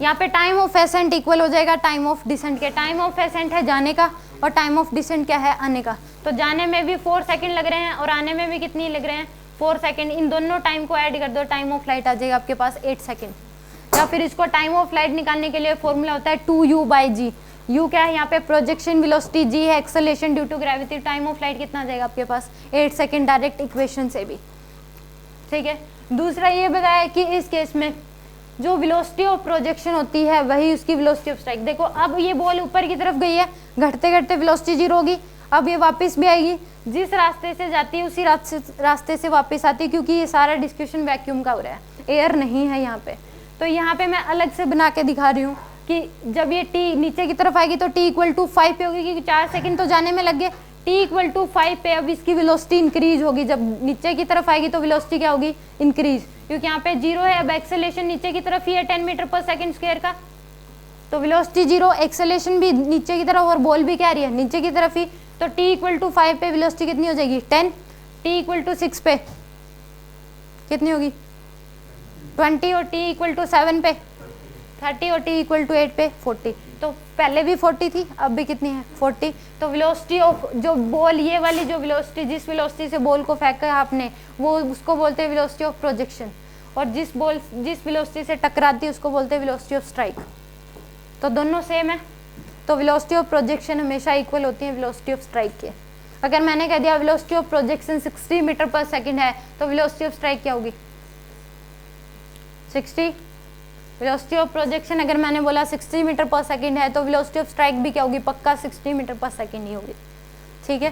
यहाँ पे टाइम ऑफ एसेंट इक्वल हो जाएगा टाइम ऑफ डिसेंट के। टाइम ऑफ एसेंट है जाने का और टाइम ऑफ डिसेंट क्या है आने का। तो जाने में भी 4 सेकंड लग रहे हैं और आने में भी कितनी लग रहे हैं 4 सेकंड। इन दोनों टाइम को ऐड कर दो, टाइम ऑफ फ्लाइट आ जाएगा आपके पास 8 सेकंड। या फिर इसको टाइम ऑफ फ्लाइट निकालने के लिए फॉर्मूला होता है 2u/g। u क्या है यहाँ पे प्रोजेक्शन वेलोसिटी, g है acceleration due to gravity. Time of flight कितना आ जाएगा आपके पास 8 सेकंड, डायरेक्ट इक्वेशन से भी। ठीक है, दूसरा ये बताया कि इस केस में जो वेलोसिटी ऑफ प्रोजेक्शन होती है वही उसकी वेलोसिटी ऑफ स्ट्राइक। देखो अब ये बॉल ऊपर की तरफ गई है, घटते घटते वेलोसिटी 0 होगी, अब ये वापस भी आएगी, जिस रास्ते से जाती है उसी रास्ते से वापस आती है, क्योंकि ये सारा डिस्कशन वैक्यूम का हो रहा है, एयर नहीं है यहाँ पे। तो यहाँ पे मैं अलग से बना के दिखा रही हूँ कि जब ये t नीचे की तरफ आएगी तो t = 5 पे होगी, क्योंकि 4 सेकंड तो जाने में लग गए। t = 5 पे अब इसकी वेलोसिटी इंक्रीज होगी, जब नीचे की तरफ आएगी तो वेलोसिटी क्या होगी इंक्रीज, क्योंकि यहाँ पे 0 है। अब एक्सेलरेशन नीचे की तरफ ही है 10 मीटर पर सेकंड स्क्वायर का, तो वेलोसिटी 0, एक्सेलरेशन भी नीचे की तरफ और बॉल भी क्या रही है नीचे की तरफ ही। तो t = 5 पे वेलोसिटी कितनी हो जाएगी 10, t = 6 पे कितनी होगी 20, और t = 7 पे 30, और t = 8 पे 40। तो पहले भी 40 थी, अब भी कितनी है 40। तो वेलोसिटी ऑफ जो बॉल, ये वाली जो वेलोसिटी, जिस वेलोसिटी से बॉल को फेंका आपने, वो उसको बोलते हैं वेलोसिटी ऑफ प्रोजेक्शन, और जिस वेलोसिटी से टकराती है उसको बोलते हैं वेलोसिटी ऑफ स्ट्राइक। तो दोनों सेम है, तो वेलोसिटी ऑफ प्रोजेक्शन हमेशा इक्वल होती है वेलोसिटी ऑफ स्ट्राइक के। अगर मैंने कह दिया velocity of projection 60 metre per second है, तो वेलोसिटी ऑफ स्ट्राइक क्या होगी 60। वेलोसिटी ऑफ प्रोजेक्शन अगर मैंने बोला 60 मीटर पर सेकंड है, तो वेलोसिटी ऑफ स्ट्राइक भी क्या होगी पक्का 60 मीटर पर सेकंड ही होगी। ठीक है,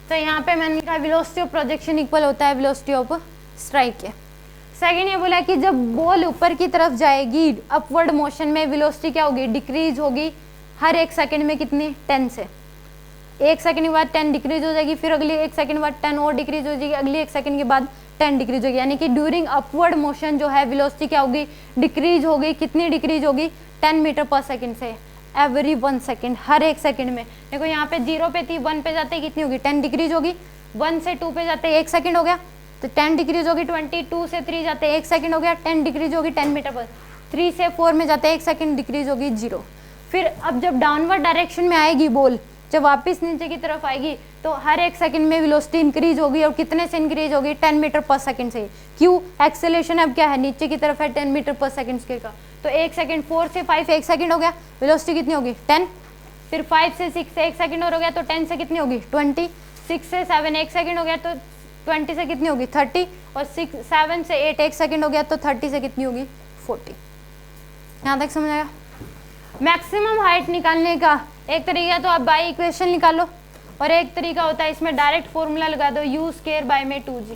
तो यहाँ पे मैंने कहा वेलोसिटी ऑफ प्रोजेक्शन इक्वल होता है वेलोसिटी ऑफ स्ट्राइक के। सेकंड ये बोला कि जब बॉल ऊपर की तरफ जाएगी अपवर्ड मोशन में, वेलोसिटी क्या होगी डिक्रीज होगी हर 1 सेकंड में, कितनी 10 से। 1 सेकंड के बाद 10 डिक्रीज हो जाएगी, फिर अगली 1 सेकंड बाद 10 और डिक्रीज हो जाएगी, अगली 1 सेकंड के बाद 10 डिक्रीज होगी। यानी कि ड्यूरिंग अपवर्ड मोशन जो है वेलोसिटी क्या होगी डिक्रीज होगी। कितनी डिक्रीज होगी 10 मीटर पर सेकंड से एवरी 1 सेकंड, हर 1 सेकंड में। देखो यहाँ पे 0 पे थी, 1 पे जाते कितनी होगी 10 डिक्रीज होगी। 1 से 2 पे जाते 1 सेकंड हो गया तो 10 डिक्रीज होगी 20। 2 से 3 जाते 1 सेकंड हो गया 10 डिक्रीज होगी 10 मीटर पर। 3 से 4 में जाते 1 सेकंड डिक्रीज होगी 0। फिर अब जब डाउनवर्ड डायरेक्शन में आएगी बॉल, जब वापस नीचे की तरफ आएगी तो हर 1 सेकंड में वेलोसिटी इंक्रीज होगी, और कितने से इंक्रीज होगी 10 मीटर पर सेकंड से। क्यों, एक्सेलरेशन अब क्या है नीचे की तरफ है 10 मीटर पर सेकंड स्क्वायर का। तो 1 सेकंड 4 से 5 1 सेकंड हो गया, वेलोसिटी कितनी होगी 10। फिर 5 से 6 1 सेकंड और हो गया, तो 10 से कितनी होगी 20। 6 से 7 1 सेकंड हो गया, तो 20 से कितनी होगी 30, और 7 से 8 1 सेकंड हो गया, तो 30 से कितनी होगी 40। यहाँ तक समझ आया। मैक्सिमम हाइट निकालने का एक तरीका तो आप बाई इक्वेशन निकालो, और एक तरीका होता है इसमें डायरेक्ट फॉर्मूला लगा दो, u स्क्वायर बाय में 2g।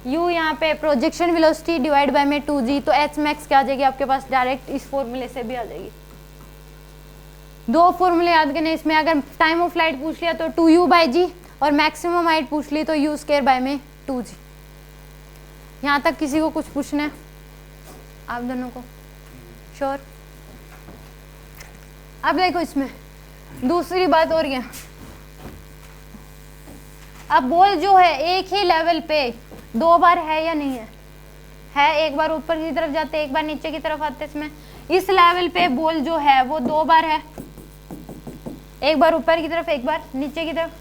u यहाँ पे प्रोजेक्शन वेलोसिटी डिवाइड बाय में 2g, तो h मैक्स क्या आ जाएगी आपके पास, डायरेक्ट इस फॉर्मूले से भी आ जाएगी। दो फॉर्मूले याद करने इसमें, अगर टाइम ऑफ फ्लाइट पूछ लिया तो 2u बाई जी, और मैक्सिमम हाइट पूछ ली तो u स्क्वायर बाय में 2g। यहाँ तक किसी को कुछ पूछना है आप दोनों को? श्योर। अब देखो इसमें दूसरी बात और क्या, अब बॉल जो है एक ही लेवल पे दो बार है या नहीं है, एक बार ऊपर की तरफ जाते एक बार नीचे की तरफ आते। इसमें इस लेवल पे बॉल जो है वो दो बार है, एक बार ऊपर की तरफ एक बार नीचे की तरफ।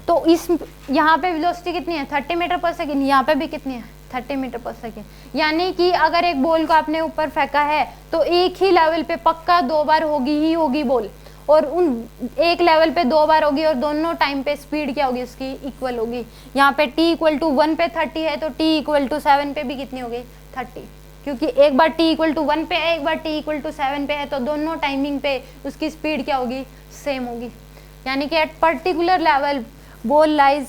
तो इस यहाँ पे वेलोसिटी कितनी है 30 मीटर पर सेकेंड, यहाँ पे भी कितनी है 30 मीटर पर सेकेंड। यानी कि अगर एक बॉल को आपने ऊपर फेंका है तो एक ही लेवल पे पक्का दो बार होगी ही होगी बॉल, और उन एक लेवल पे दो बार होगी, और दोनों टाइम पे स्पीड क्या होगी उसकी इक्वल होगी। यहाँ पे t इक्वल टू 1 पे 30 है, तो t इक्वल टू 7 पे भी कितनी होगी 30, क्योंकि एक बार t इक्वल टू 1 पे है, एक बार t इक्वल टू 7 पे है, तो दोनों टाइमिंग पे उसकी स्पीड क्या होगी सेम होगी। यानी कि at particular level ball lies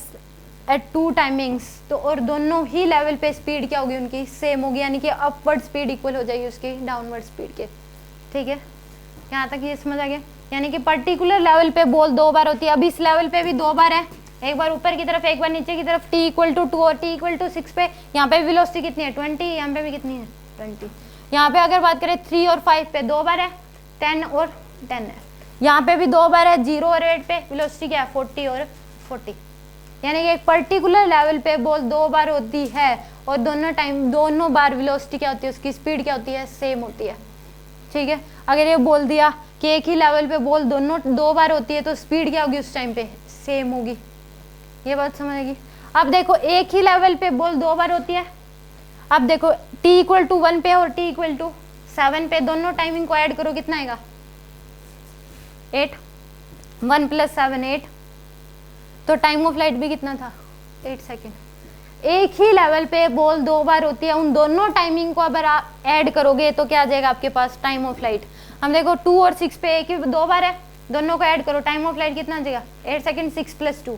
at two timings, तो और दोनों ही लेवल पे स्पीड क्या होगी उनकी सेम होगी, यानी कि अपवर्ड स्पीड इक्वल हो जाएगी उसकी डाउनवर्ड स्पीड के। ठीक है, यहाँ तक ये समझ आ गया। यानी कि पर्टिकुलर लेवल पे बॉल दो बार होती है, अब इस लेवल पे भी दो बार है, एक बार ऊपर की तरफ एक बार नीचे की तरफ, t इक्वल टू 2 और t इक्वल टू 6 पे। यहाँ पे वेलोसिटी कितनी है 20, यहाँ पे भी कितनी है 20। यहाँ पे अगर बात करें 3 और 5 पे दो बार है, 10 और 10 है। यहाँ पे भी दो बार है, 0 और 8 पे वेलोसिटी क्या है 40 और 40। यानी कि एक पर्टिकुलर लेवल पे बॉल दो बार होती है, और दोनों बार वेलोसिटी क्या होती है उसकी स्पीड क्या होती है सेम होती है। ठीक है, अगर ये बोल दिया कि एक ही लेवल पे बॉल दोनों दो बार होती है तो स्पीड क्या होगी उस टाइम पे सेम होगी। ये बात समझ आएगी। अब देखो एक ही लेवल पे बॉल दो बार होती है, अब देखो t इक्वल टू 1 पे और t इक्वल टू 7 पे, दोनों टाइमिंग को ऐड करो कितना आएगा 8, 1 + 7 8, तो टाइम ऑफ फ्लाइट भी कितना था 8 सेकेंड। एक ही लेवल पे बॉल दो बार होती है, उन दोनों टाइमिंग को अगर आप ऐड करोगे तो क्या आ जाएगा आपके पास टाइम ऑफ फ्लाइट। हम देखो 2 और 6 पे एक ही दो बार है, दोनों को ऐड करो टाइम ऑफ फ्लाइट कितना आ जाएगा 8 सेकेंड 6 + 2।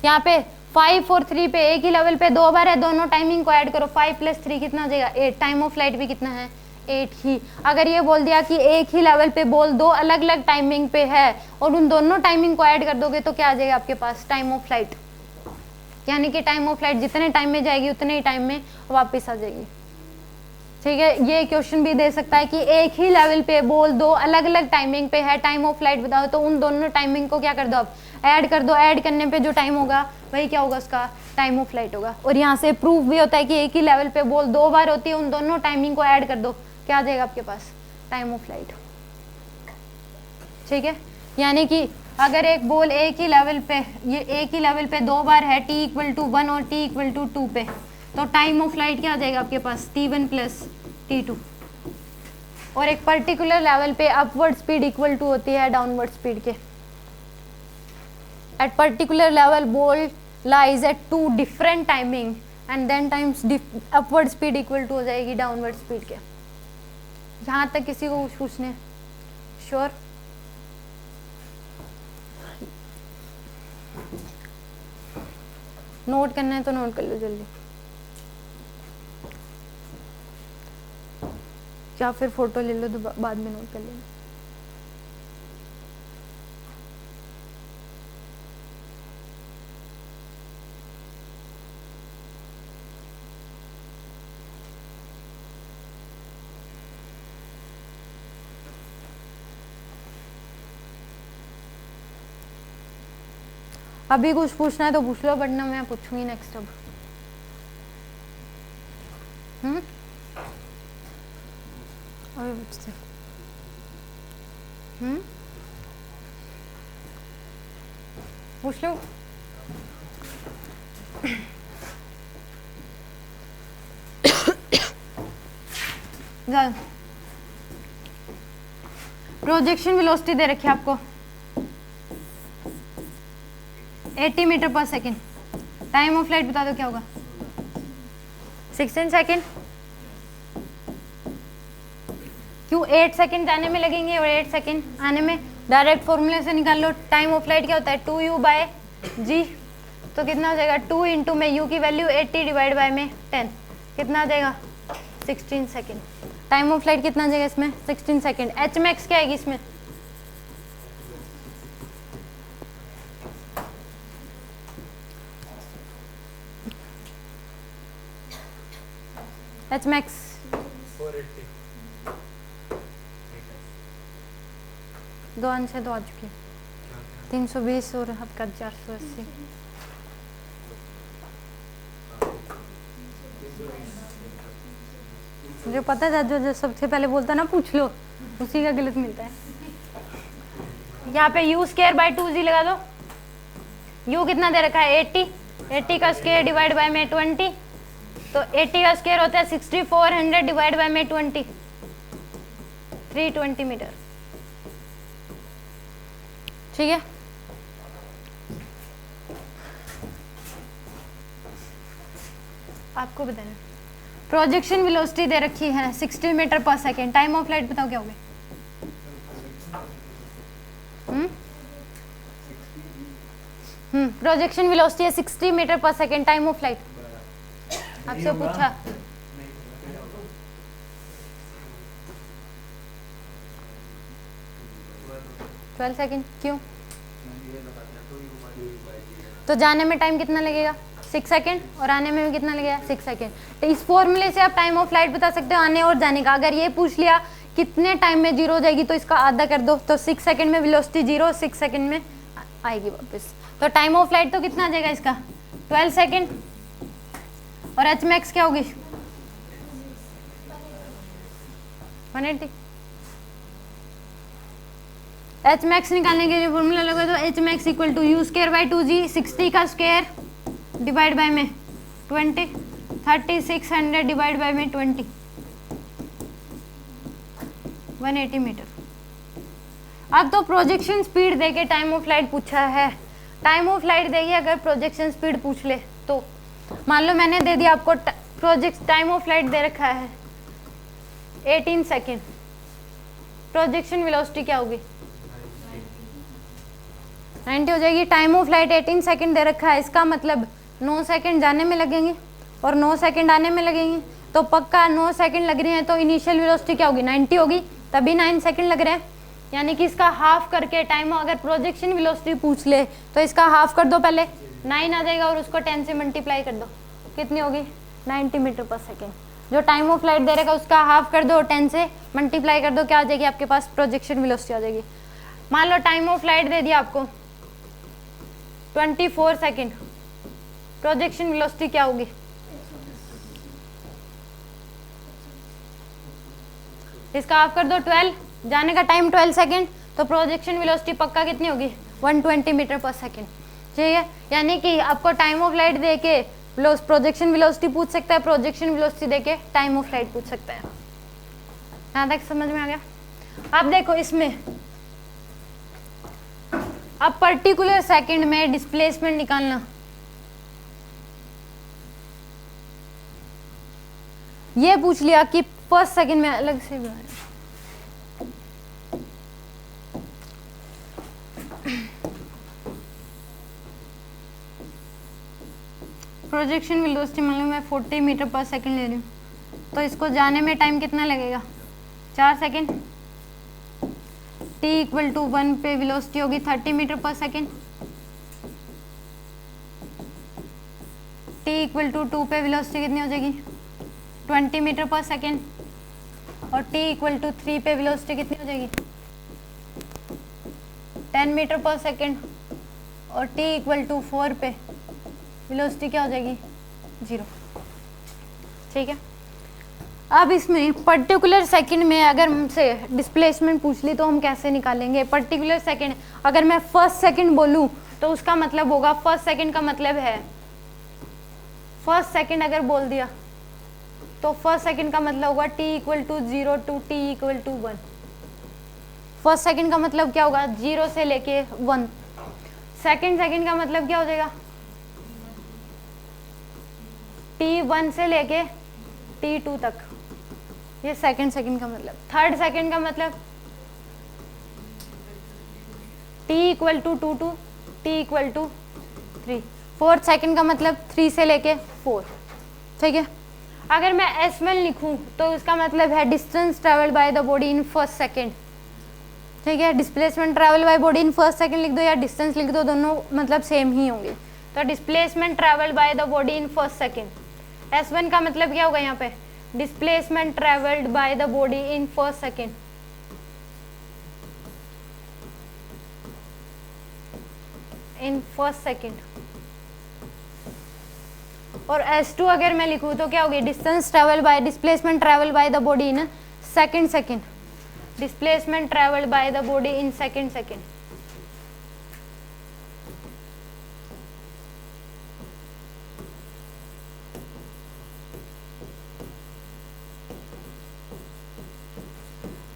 यहाँ पे 5 और 3 पे एक ही लेवल पे दो बार है, दोनों टाइमिंग को ऐड करो 5 + 3 कितना आ जाएगा 8, टाइम ऑफ फ्लाइट भी कितना है 8 ही। अगर ये बोल दिया कि एक ही लेवल पे बॉल दो अलग अलग टाइमिंग पे है और उन दोनों टाइमिंग को ऐड कर दोगे तो क्या आ जाएगा आपके पास टाइम ऑफ फ्लाइट। यानी कि टाइम ऑफ फ्लाइट जितने टाइम में जाएगी उतने ही टाइम में वापस आ जाएगी। ठीक है, ये क्वेश्चन भी दे सकता है कि एक ही लेवल पे बॉल दो अलग अलग टाइमिंग पे है, टाइम ऑफ फ्लाइट बताओ, तो उन दोनों टाइमिंग को क्या कर दो आप ऐड कर दो, ऐड करने पे जो टाइम होगा वही क्या होगा उसका टाइम ऑफ फ्लाइट होगा। और यहाँ से प्रूफ भी होता है कि एक ही लेवल पे बॉल दो बार होती है, उन दोनों टाइमिंग को ऐड कर दो क्या आ जाएगा आपके पास टाइम ऑफ फ्लाइट। ठीक है, यानी कि अगर एक बॉल एक ही लेवल पे ये एक ही लेवल पे दो बार है t इक्वल टू 1 और t इक्वल टू 2 पे, तो टाइम ऑफ फ्लाइट क्या आ जाएगा आपके पास t1 + t2। और एक पर्टिकुलर लेवल पे अपवर्ड स्पीड इक्वल टू होती है डाउनवर्ड स्पीड के। At particular level ball lies at two different timing and then times upward speed equal to हो जाएगी डाउनवर्ड स्पीड के। जहाँ तक किसी को कुछ पूछने श्योर? नोट करना है तो नोट कर लो जल्दी, या फिर फोटो ले लो तो बाद में नोट कर लेना। अभी कुछ पूछना है तो पूछ लो, वरना मैं पूछूंगी नेक्स्ट। अब अभी पूछते पूछ लो। प्रोजेक्शन वेलोसिटी दे रखी है आपको 80 metre per second. Time of flight बता दो क्या होगा, 16 सेकेंड। क्यों 8 सेकेंड जाने में लगेंगे और 8 सेकेंड आने में, डायरेक्ट फॉर्मूले से निकाल लो। टाइम ऑफ फ्लाइट क्या होता है 2u/g, तो कितना हो जाएगा 2 इंटू में u की वैल्यू 80 डिवाइड बाय में 10, कितना आ जाएगा 16 सेकेंड। टाइम ऑफ फ्लाइट कितना आ जाएगा इसमें 16 सेकेंड। एच मैक्स क्या आएगी इसमें, एच मैक्स 480, 2 आंसर तो आ चुकी है, 320 और आपका 480। जो पता है जो सबसे पहले बोलता है ना पूछ लो, उसी का गलत मिलता है। यहाँ पे u स्क्वायर बाई 2g लगा दो। u कितना दे रखा है 80, 80 का स्क्वायर डिवाइड बाय में 20, तो 80 का स्क्वायर होता है 6400 डिवाइड बाय में 20, 320 मीटर। ठीक है, आपको बताना प्रोजेक्शन वेलोसिटी दे रखी है 60 metre per second. Time of flight बताओ क्या होगा, प्रोजेक्शन वेलोसिटी है 60 metre per second. Time of flight आपसे पूछा, ट्वेल्व सेकेंड। क्यों, तो जाने में टाइम कितना लगेगा 6 सेकेंड और आने में भी कितना लगेगा 6 सेकेंड। तो इस फॉर्मूले से आप टाइम ऑफ फ्लाइट बता सकते हो आने और जाने का। अगर ये पूछ लिया कितने टाइम में जीरो हो जाएगी तो इसका आधा कर दो, तो 6 सेकेंड में वेलोसिटी जीरो, 6 सेकेंड में आएगी वापस। तो टाइम ऑफ फ्लाइट तो कितना आ जाएगा इसका 12 सेकेंड। और एच मैक्स क्या होगी 180। एच मैक्स निकालने के लिए फॉर्मूला लगा दो, H max equal to U square by 2g, 60 का स्क्वायर डिवाइड बाय में 20, 3600 डिवाइड बाय में 20, 180 मीटर। अब तो प्रोजेक्शन स्पीड देके टाइम ऑफ फ्लाइट पूछा है। टाइम ऑफ फ्लाइट देगी अगर प्रोजेक्शन स्पीड पूछ ले तो, मान लो मैंने दे दिया आपको प्रोजेक्ट टाइम ऑफ फ्लाइट दे रखा है 18 सेकेंड, प्रोजेक्शन वेलोसिटी क्या होगी 90 हो जाएगी। टाइम ऑफ फ्लाइट 18 सेकेंड दे रखा है, इसका मतलब 9 सेकेंड जाने में लगेंगे और 9 सेकेंड आने में लगेंगे, तो पक्का 9 सेकेंड लग रहे हैं तो इनिशियल वेलोसिटी क्या होगी 90 होगी, तभी 9 सेकेंड लग रहे हैं। यानी कि इसका हाफ करके टाइम, अगर प्रोजेक्शन वेलोसिटी पूछ ले तो इसका हाफ कर दो, पहले 9 आ जाएगा और उसको 10 से मल्टीप्लाई कर दो, कितनी होगी 90 मीटर पर सेकेंड। जो टाइम ऑफ फ्लाइट दे रखा उसका हाफ कर दो, 10 से मल्टीप्लाई कर दो, क्या आ जाएगी आपके पास प्रोजेक्शन वेलोसिटी आ जाएगी। मान लो टाइम ऑफ फ्लाइट दे दिया आपको 24 सेकेंड, प्रोजेक्शन वेलोसिटी क्या होगी इसका हाफ कर दो 12, जाने का टाइम 12 सेकेंड, तो प्रोजेक्शन वेलोसिटी पक्का कितनी होगी 120 मीटर पर सेकेंड। ठीक है, यानी कि आपको टाइम ऑफ फ्लाइट दे के प्रोजेक्शन वेलोसिटी पूछ सकता है, प्रोजेक्शन वेलोसिटी दे के टाइम ऑफ फ्लाइट पूछ सकता है। यहाँ तक समझ में आ गया। अब देखो इसमें अब पर्टिकुलर सेकंड में डिस्प्लेसमेंट निकालना, ये पूछ लिया कि फर्स्ट सेकंड में अलग से प्रोजेक्शन वेलोसिटी मान लो मैं 40 मीटर पर सेकंड ले रही हूँ, तो इसको जाने में टाइम कितना लगेगा 4 सेकंड। t इक्वल टू 1 पे वेलोसिटी होगी 30 metre per second, t equal to 2 पे वेलोसिटी कितनी हो जाएगी 20 मीटर पर सेकंड, और t इक्वल टू 3 पे वेलोसिटी कितनी हो जाएगी 10 मीटर पर सेकंड, और t इक्वल टू 4 पे वेलोसिटी क्या हो जाएगी 0। ठीक है, अब इसमें पर्टिकुलर सेकंड में अगर हमसे डिस्प्लेसमेंट पूछ ली तो हम कैसे निकालेंगे। पर्टिकुलर सेकंड, अगर मैं फर्स्ट सेकंड बोलूं तो उसका मतलब होगा, फर्स्ट सेकंड का मतलब है फर्स्ट सेकंड अगर बोल दिया तो फर्स्ट सेकंड का मतलब होगा t equal to 0 to t equal to 1। First second का मतलब क्या होगा 0 से लेके 1। सेकंड का मतलब क्या हो जाएगा T1 से लेके T2 तक, ये सेकंड का मतलब। थर्ड सेकंड का मतलब T equal to 2 2, T equal to 3। Fourth second का मतलब 3 से लेके 4, ठीक है। अगर मैं S1 लिखूं तो इसका मतलब है distance travel by the body in first second, ठीक है। Displacement travel by body in first second लिख दो या डिस्टेंस लिख दो, दोनों मतलब सेम ही होंगे। तो displacement travel by the body in first second, S1 का मतलब क्या होगा यहाँ पे, displacement travelled by the body in first second, in first second. और S2 अगर मैं लिखूँ तो क्या होगी, distance travel bye, displacement travel by the body in second, displacement travelled by the body in second.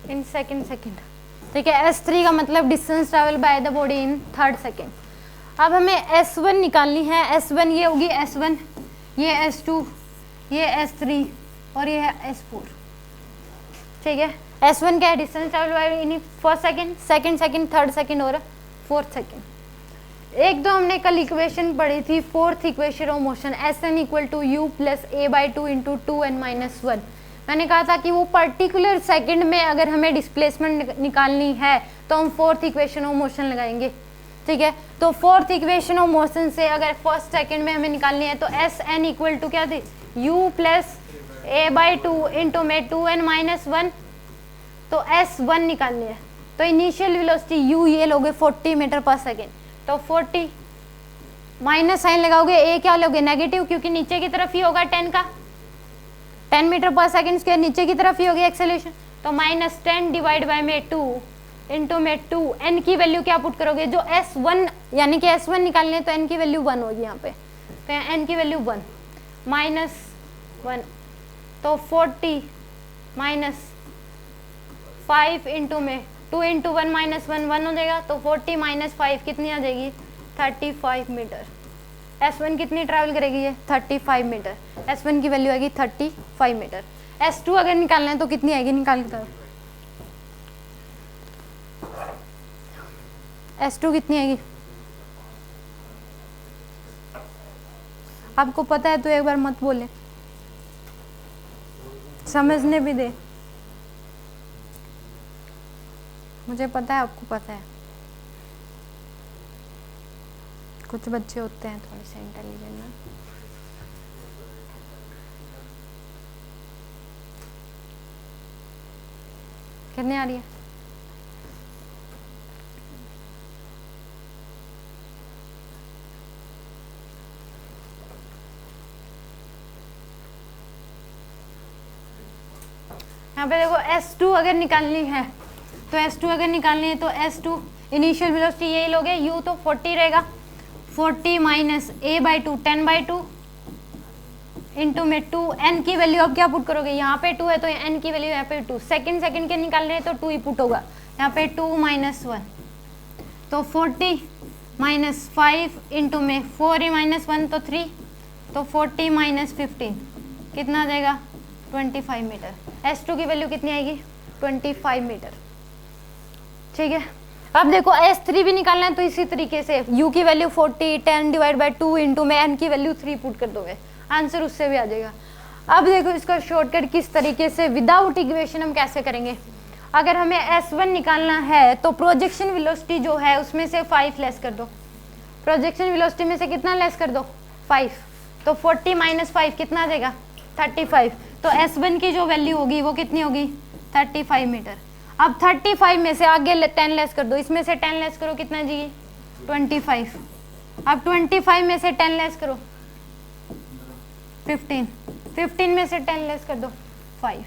In second, ठीक है। S3 का मतलब distance travel by the body in third second. अब हमें S1 निकालनी है। S1 ये होगी S1, ये S2, ये S3 और ये है S4, ठीक है। S1 क्या है, distance travel by in first second, second, third second और फोर्थ सेकंड। एक दो हमने कल इक्वेशन पढ़ी थी, fourth equation of motion, Sn equal to u plus a/2 into 2n-1। मैंने कहा था कि वो पर्टिकुलर सेकंड में अगर हमें डिस्प्लेसमेंट निकालनी है तो हम फोर्थ इक्वेशन ऑफ मोशन लगाएंगे, ठीक है। तो फोर्थ इक्वेशन ऑफ मोशन से अगर फर्स्ट सेकंड में हमें निकालनी है तो Sn इक्वल टू क्या थी, u प्लस a/2 इंटू में 2n-1, तो S1 निकालनी है। तो इनिशियल वेलोसिटी u ये लोगे 40 मीटर पर सेकेंड, तो 40 माइनस साइन लगाओगे, a क्या लोगे, नेगेटिव, क्योंकि नीचे की तरफ ही होगा 10 का, 10 मीटर पर सेकेंड स्क्वायर नीचे की तरफ ही होगी एक्सेलरेशन। तो -10 डिवाइड बाय में 2 इंटू में 2, n की वैल्यू क्या पुट करोगे, जो S1 यानी कि S1 निकालने तो n की वैल्यू 1 होगी यहाँ पे, तो n की वैल्यू 1 -1, तो 40 माइनस 5 इंटू में 2 इंटू 1 माइनस 1 हो जाएगा, तो 40 माइनस 5 कितनी आ जाएगी, 35 मीटर। S1 कितनी ट्रैवल करेगी, ये 35 मीटर। S1 की वैल्यू आएगी 35 मीटर। S2 अगर निकालना है तो कितनी आएगी, निकाल के बताओ। S2 कितनी आएगी, आपको पता है तो एक बार मत बोले, समझने भी दे, मुझे पता है आपको पता है। कुछ बच्चे होते हैं थोड़े से इंटेलिजेंट ना, कितनी आ रही है, यहाँ पे देखो S2 अगर निकालनी है तो S2 अगर निकालनी है तो S2 इनिशियल वेलोसिटी यही लोगे, u तो 40 रहेगा, 40 माइनस a/2 10/2 इंटू में 2, n की वैल्यू अब क्या पुट करोगे, यहाँ पे 2 है तो n की वैल्यू यहाँ पे 2, सेकंड के निकाल रहे हैं तो 2 ही पुट होगा, यहाँ पे 2 माइनस 1, तो 40 माइनस 5 इंटू में 4 माइनस 1 तो 3, तो 40 माइनस 15 कितना आ जाएगा, 25 मीटर। S2 की वैल्यू कितनी आएगी, 25 मीटर, ठीक है। अब देखो S3 भी निकालना है तो इसी तरीके से u की वैल्यू 40, 10 डिवाइड बाय 2 इंटू में n की वैल्यू 3 पुट कर दोगे, आंसर उससे भी आ जाएगा। अब देखो इसका शॉर्टकट किस तरीके से विदाउट इक्वेशन हम कैसे करेंगे। अगर हमें S1 निकालना है तो प्रोजेक्शन वेलोसिटी जो है उसमें से 5 लेस कर दो, प्रोजेक्शन वेलोसिटी में से कितना लेस कर दो, 5, तो 40 माइनस 5 कितना आ जाएगा, 35, तो S1 की जो वैल्यू होगी वो कितनी होगी, 35 मीटर। अब 35 में से आगे 10 लेस कर दो, इसमें से 10 लेस करो कितना जी, 25, अब 25 में से 10 लेस करो 15, 15 में से 10 लेस कर दो 5,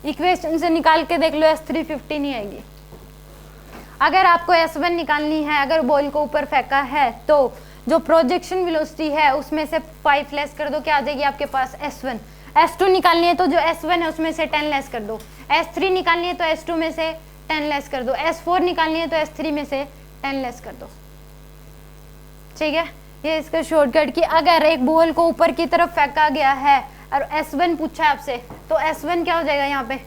इक्वेशन से निकाल के देख लो S3 15 ही आएगी। अगर आपको S1 निकालनी है, अगर बॉल को ऊपर फेंका है तो जो प्रोजेक्शन वेलोसिटी है उसमें से 5 लेस कर दो, क्या आ जाएगी आपके पास S1। S2 निकालनी है तो जो S1 है उसमें से 10 लेस कर दो, S3 निकालनी है तो S2 में से 10 लेस कर दो, S4 निकालनी है तो S3 में से 10 लेस कर दो, ठीक है। ये इसका शॉर्टकट कि अगर एक बॉल को ऊपर की तरफ फेंका गया है और S1 पूछा है आपसे, तो S1 क्या हो जाएगा यहाँ पे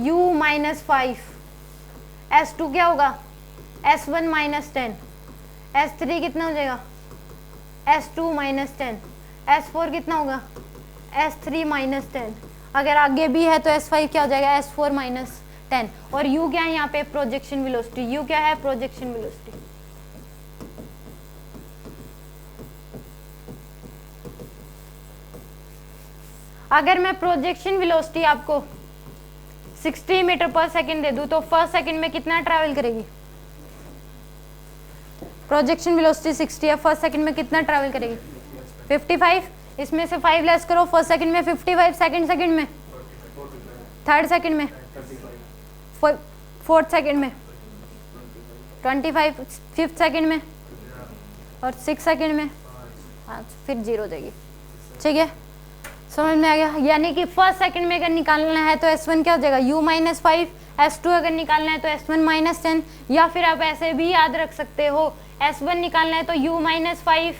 U माइनस 5, S2 क्या होगा S1 माइनस 10, S3 कितना हो जाएगा S2 माइनस 10, S4 कितना होगा S3 माइनस 10, अगर आगे भी है तो S5 क्या हो जाएगा S4 माइनस 10, और U क्या है यहाँ पे प्रोजेक्शन वेलोसिटी, U क्या है प्रोजेक्शन वेलोसिटी। अगर मैं प्रोजेक्शन वेलोसिटी आपको 60 मीटर पर सेकंड दे दूं तो फर्स्ट सेकंड में कितना ट्रैवल करेगी, प्रोजेक्शन वेलोसिटी 60 है, फर्स्ट सेकंड में कितना ट्रैवल करेगी 55, इसमें से 5 लेस करो, फर्स्ट सेकंड में 55, सेकंड में, थर्ड सेकंड में, फोर्थ सेकंड में 25, फिफ्थ सेकंड में और सिक्स सेकंड में, हाँ फिर 0 हो जाएगी। ठीक है, समझ में आ गया। यानी कि फर्स्ट सेकंड में अगर निकालना है तो S1 क्या हो जाएगा U माइनस 5, S2 अगर निकालना है तो S1 माइनस 10, या फिर आप ऐसे भी याद रख सकते हो S1 निकालना है तो U minus 5,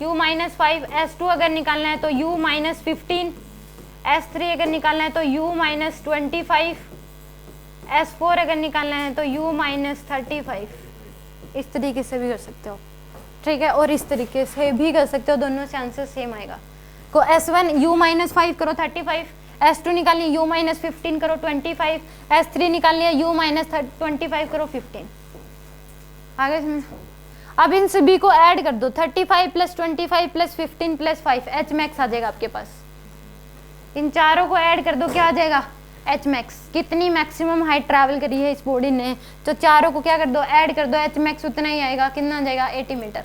U minus 5, S2 अगर निकालना है तो U माइनस 15, S3 अगर निकालना है तो U माइनस 25, S4 अगर निकालना है तो U माइनस 35। इस तरीके से भी कर सकते हो, ठीक है, और इस तरीके से भी कर सकते हो, दोनों से आंसर सेम आएगा। को S1 U माइनस 5 करो 35, S2 निकालनी है U माइनस 15 करो 25, S3 निकालनी है U माइनस 25 करो 15। आगे समझ, अब इन सभी को ऐड कर दो, 35 plus 25 plus 15 plus 5, H max आ जाएगा आपके पास। इन चारों को ऐड कर दो, क्या आ जाएगा H मैक्स, कितनी मैक्सिमम हाइट ट्रैवल करी है इस बॉडी ने, तो चारों को क्या कर दो ऐड कर दो, H मैक्स उतना ही आएगा, कितना आ जाएगा 80 मीटर,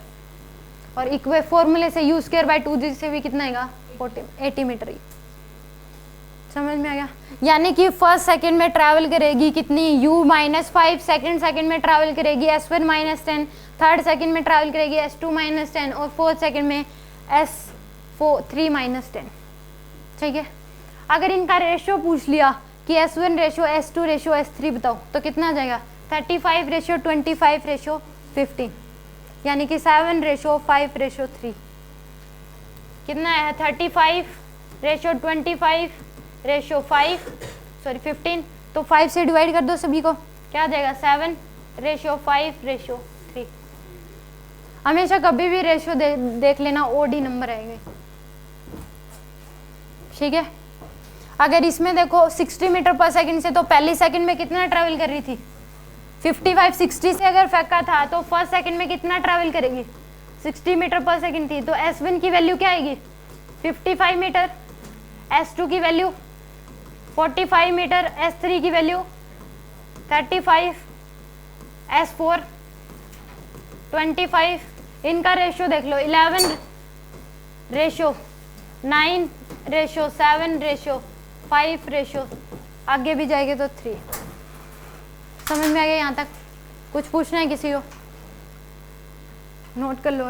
और इक्वे फॉर्मूले से U²/2G से भी कितना आएगा 80 मीटर ही। समझ में आ गया। यानी कि फर्स्ट सेकंड में ट्रैवल करेगी कितनी U माइनस 5, सेकंड में ट्रैवल करेगी S1 माइनस 10, थर्ड सेकंड में ट्रैवल करेगी S2 माइनस 10, और फोर्थ सेकंड में S3 माइनस 10। ठीक है, अगर इनका रेशियो पूछ लिया कि S1 ratio S2 ratio S3 बताओ तो कितना आ जाएगा 35 रेशियो 25 रेशियो 15, यानी कि 7 रेशियो 5 रेशियो 3, कितना है 35 रेशियो 25 रेशियो 15, तो 5 से डिवाइड कर दो सभी को, क्या आ जाएगा 7 रेशियो 5 रेशियो 3। हमेशा कभी भी रेशियो देख लेना, ओडी नंबर आएंगे। ठीक है, अगर इसमें देखो 60 मीटर पर सेकंड से, तो पहली सेकंड में कितना ट्रैवल कर रही थी 55, 60 से अगर फेंका था तो फर्स्ट सेकंड में कितना ट्रैवल करेगी 60 मीटर पर सेकंड थी, तो S1 की वैल्यू क्या आएगी 55 मीटर, S2 की वैल्यू 45 मीटर, S3 की वैल्यू 35, S4 25। इनका रेशियो देख लो 11 रेशियो 9 रेशियो 7 रेशियो 5 रेशियो, आगे भी जाएंगे तो 3। समझ में आ गया यहाँ तक? कुछ पूछना है किसी को? नोट कर लो।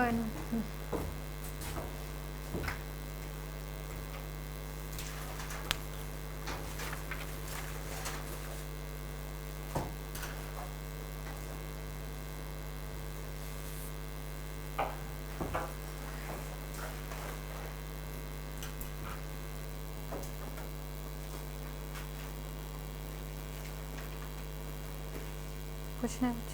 कुछ नहीं, कुछ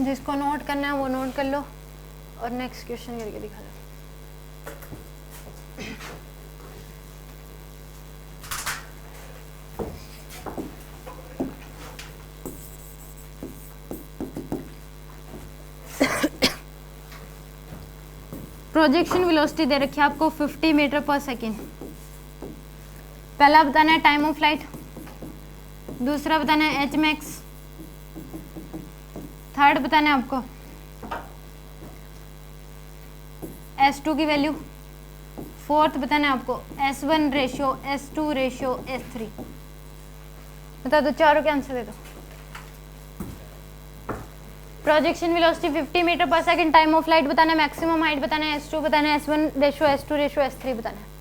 जिसको नोट करना है वो नोट कर लो और नेक्स्ट क्वेश्चन करके दिखा लो। प्रोजेक्शन वेलोसिटी दे रखी है आपको 50 मीटर पर सेकेंड। पहला बताना है टाइम ऑफ फ्लाइट, दूसरा बताना है H मैक्स, थर्ड बताना है आपको S2 की वैल्यू, फोर्थ बताना है आपको S1 ratio S2 ratio S3। बता दो, चारों के आंसर दे दो। Projection velocity 50 metre per second, time of light बताना है, मैक्सिमम हाइट बताना है, S2 बताना है, S1 ratio S2 ratio S3 बताना है।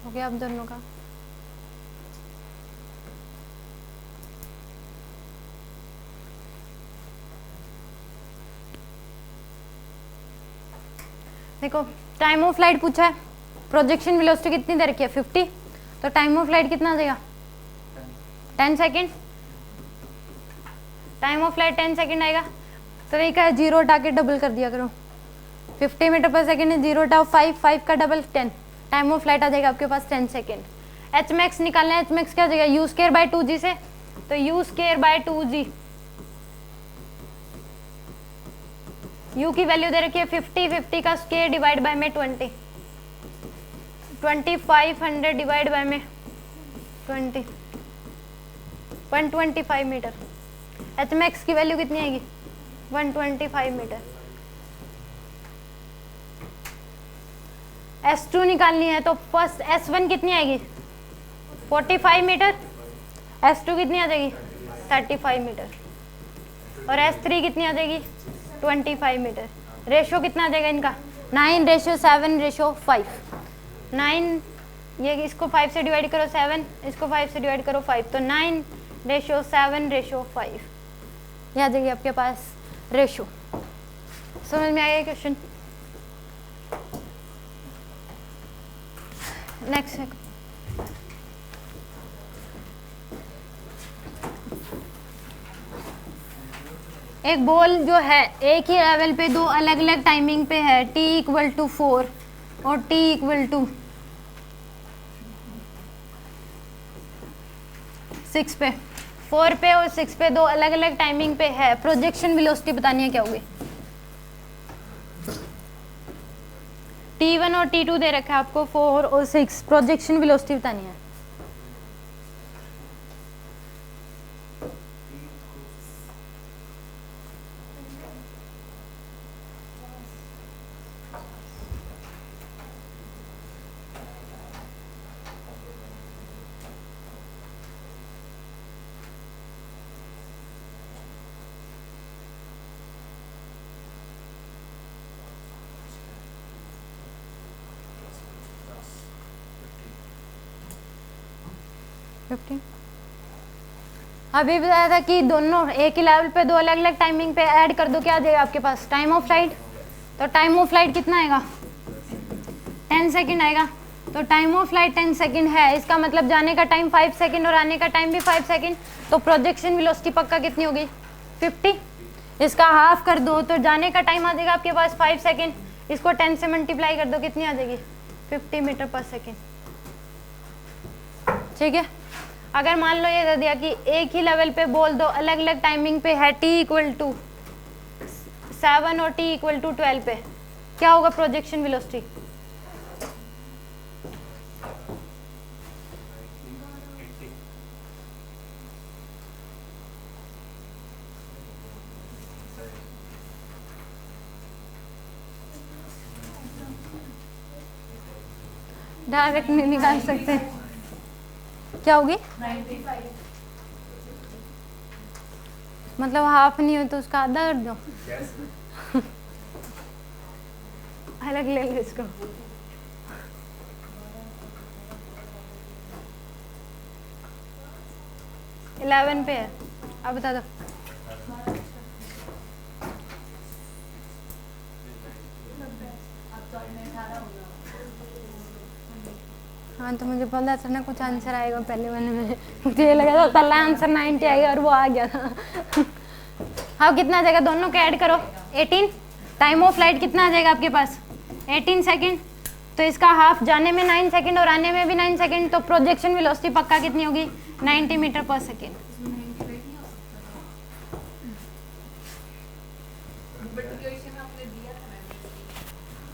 हो गया आप दोनों का? देखो टाइम ऑफ लाइट पूछा है, प्रोजेक्शन वेलोसिटी कितनी दे रखी है 50, तो टाइम ऑफ लाइट कितना आ जाएगा 10 second. Time of light 10 second आएगा। तरीका है जीरो हटा के डबल कर दिया करो, 50 मीटर पर सेकेंड है, जीरो हटाओ 5 का डबल 10, टाइम ऑफ लाइट आ जाएगा आपके पास 10 सेकेंड। एच मैक्स निकालना है, एच मैक्स क्या हो जाएगा यू स्केयर बाय 2g से, तो you square by 2g, u की वैल्यू दे रखी है 50 का स्केयर डिवाइड बाय में 20, 2500 डिवाइड बाय में 20, 125 मीटर। एच मैक्स की वैल्यू कितनी आएगी 125 मीटर। S2 निकालनी है तो फर्स्ट S1 कितनी आएगी 45 मीटर, S2 कितनी आ जाएगी 35 मीटर, और S3 कितनी आ जाएगी 25 मीटर। रेशो कितना आ जाएगा इनका 9:7:5, 9 ये इसको 5 से डिवाइड करो 7, इसको 5 से डिवाइड करो 5, तो 9:7:5 ये आ जाएगी आपके पास रेशो। समझ में आया क्वेश्चन? नेक्स्ट है एक बॉल जो है एक ही लेवल पे दो अलग अलग टाइमिंग पे है, t = 4 और t = 6 पे, 4 पे और 6 पे दो अलग अलग टाइमिंग पे है। प्रोजेक्शन वेलोसिटी बतानी है क्या होगी। T1 और T2 दे रखा है आपको 4 और 6, प्रोजेक्शन वेलोसिटी बतानी है। अभी बताया था कि दोनों एक ही लेवल पे दो अलग अलग टाइमिंग पे ऐड कर दो, क्या आ जाएगा आपके पास टाइम ऑफ लाइट। तो टाइम ऑफ लाइट कितना आएगा 10 सेकेंड आएगा। तो टाइम ऑफ लाइट 10 सेकेंड है, इसका मतलब जाने का टाइम 5 सेकेंड और आने का टाइम भी 5 सेकेंड। तो प्रोजेक्शन वेलोसिटी पक्का कितनी होगी 50, इसका हाफ कर दो तो जाने का टाइम आ जाएगा आपके पास 5 सेकेंड, इसको 10 से मल्टीप्लाई कर दो कितनी आ जाएगी 50 मीटर पर सेकेंड। ठीक है, अगर मान लो ये दे दिया कि एक ही लेवल पे बोल दो अलग अलग टाइमिंग पे है, t = 7 और t = 12 पे, क्या होगा प्रोजेक्शन वेलोसिटी। डायरेक्ट नहीं निकाल सकते। क्या होगी? मतलब हाफ नहीं हो तो उसका आधा कर दो। अलग ले लो इसको। इलेवन पे है, अब बता दो। हाँ तो मुझे पता था ना कुछ आंसर आएगा पहले वाले में। मुझे ये लगा था पहला आंसर 90 आएगा और वो आ गया था। हाँ कितना आ जाएगा? दोनों को ऐड करो 18। टाइम ऑफ फ्लाइट कितना आ जाएगा आपके पास? 18 सेकेंड। तो इसका हाफ जाने में 9 सेकेंड और आने में भी 9 सेकेंड, तो प्रोजेक्शन वेलोसिटी पक्का कितनी होगी? 90 मीटर पर सेकेंड।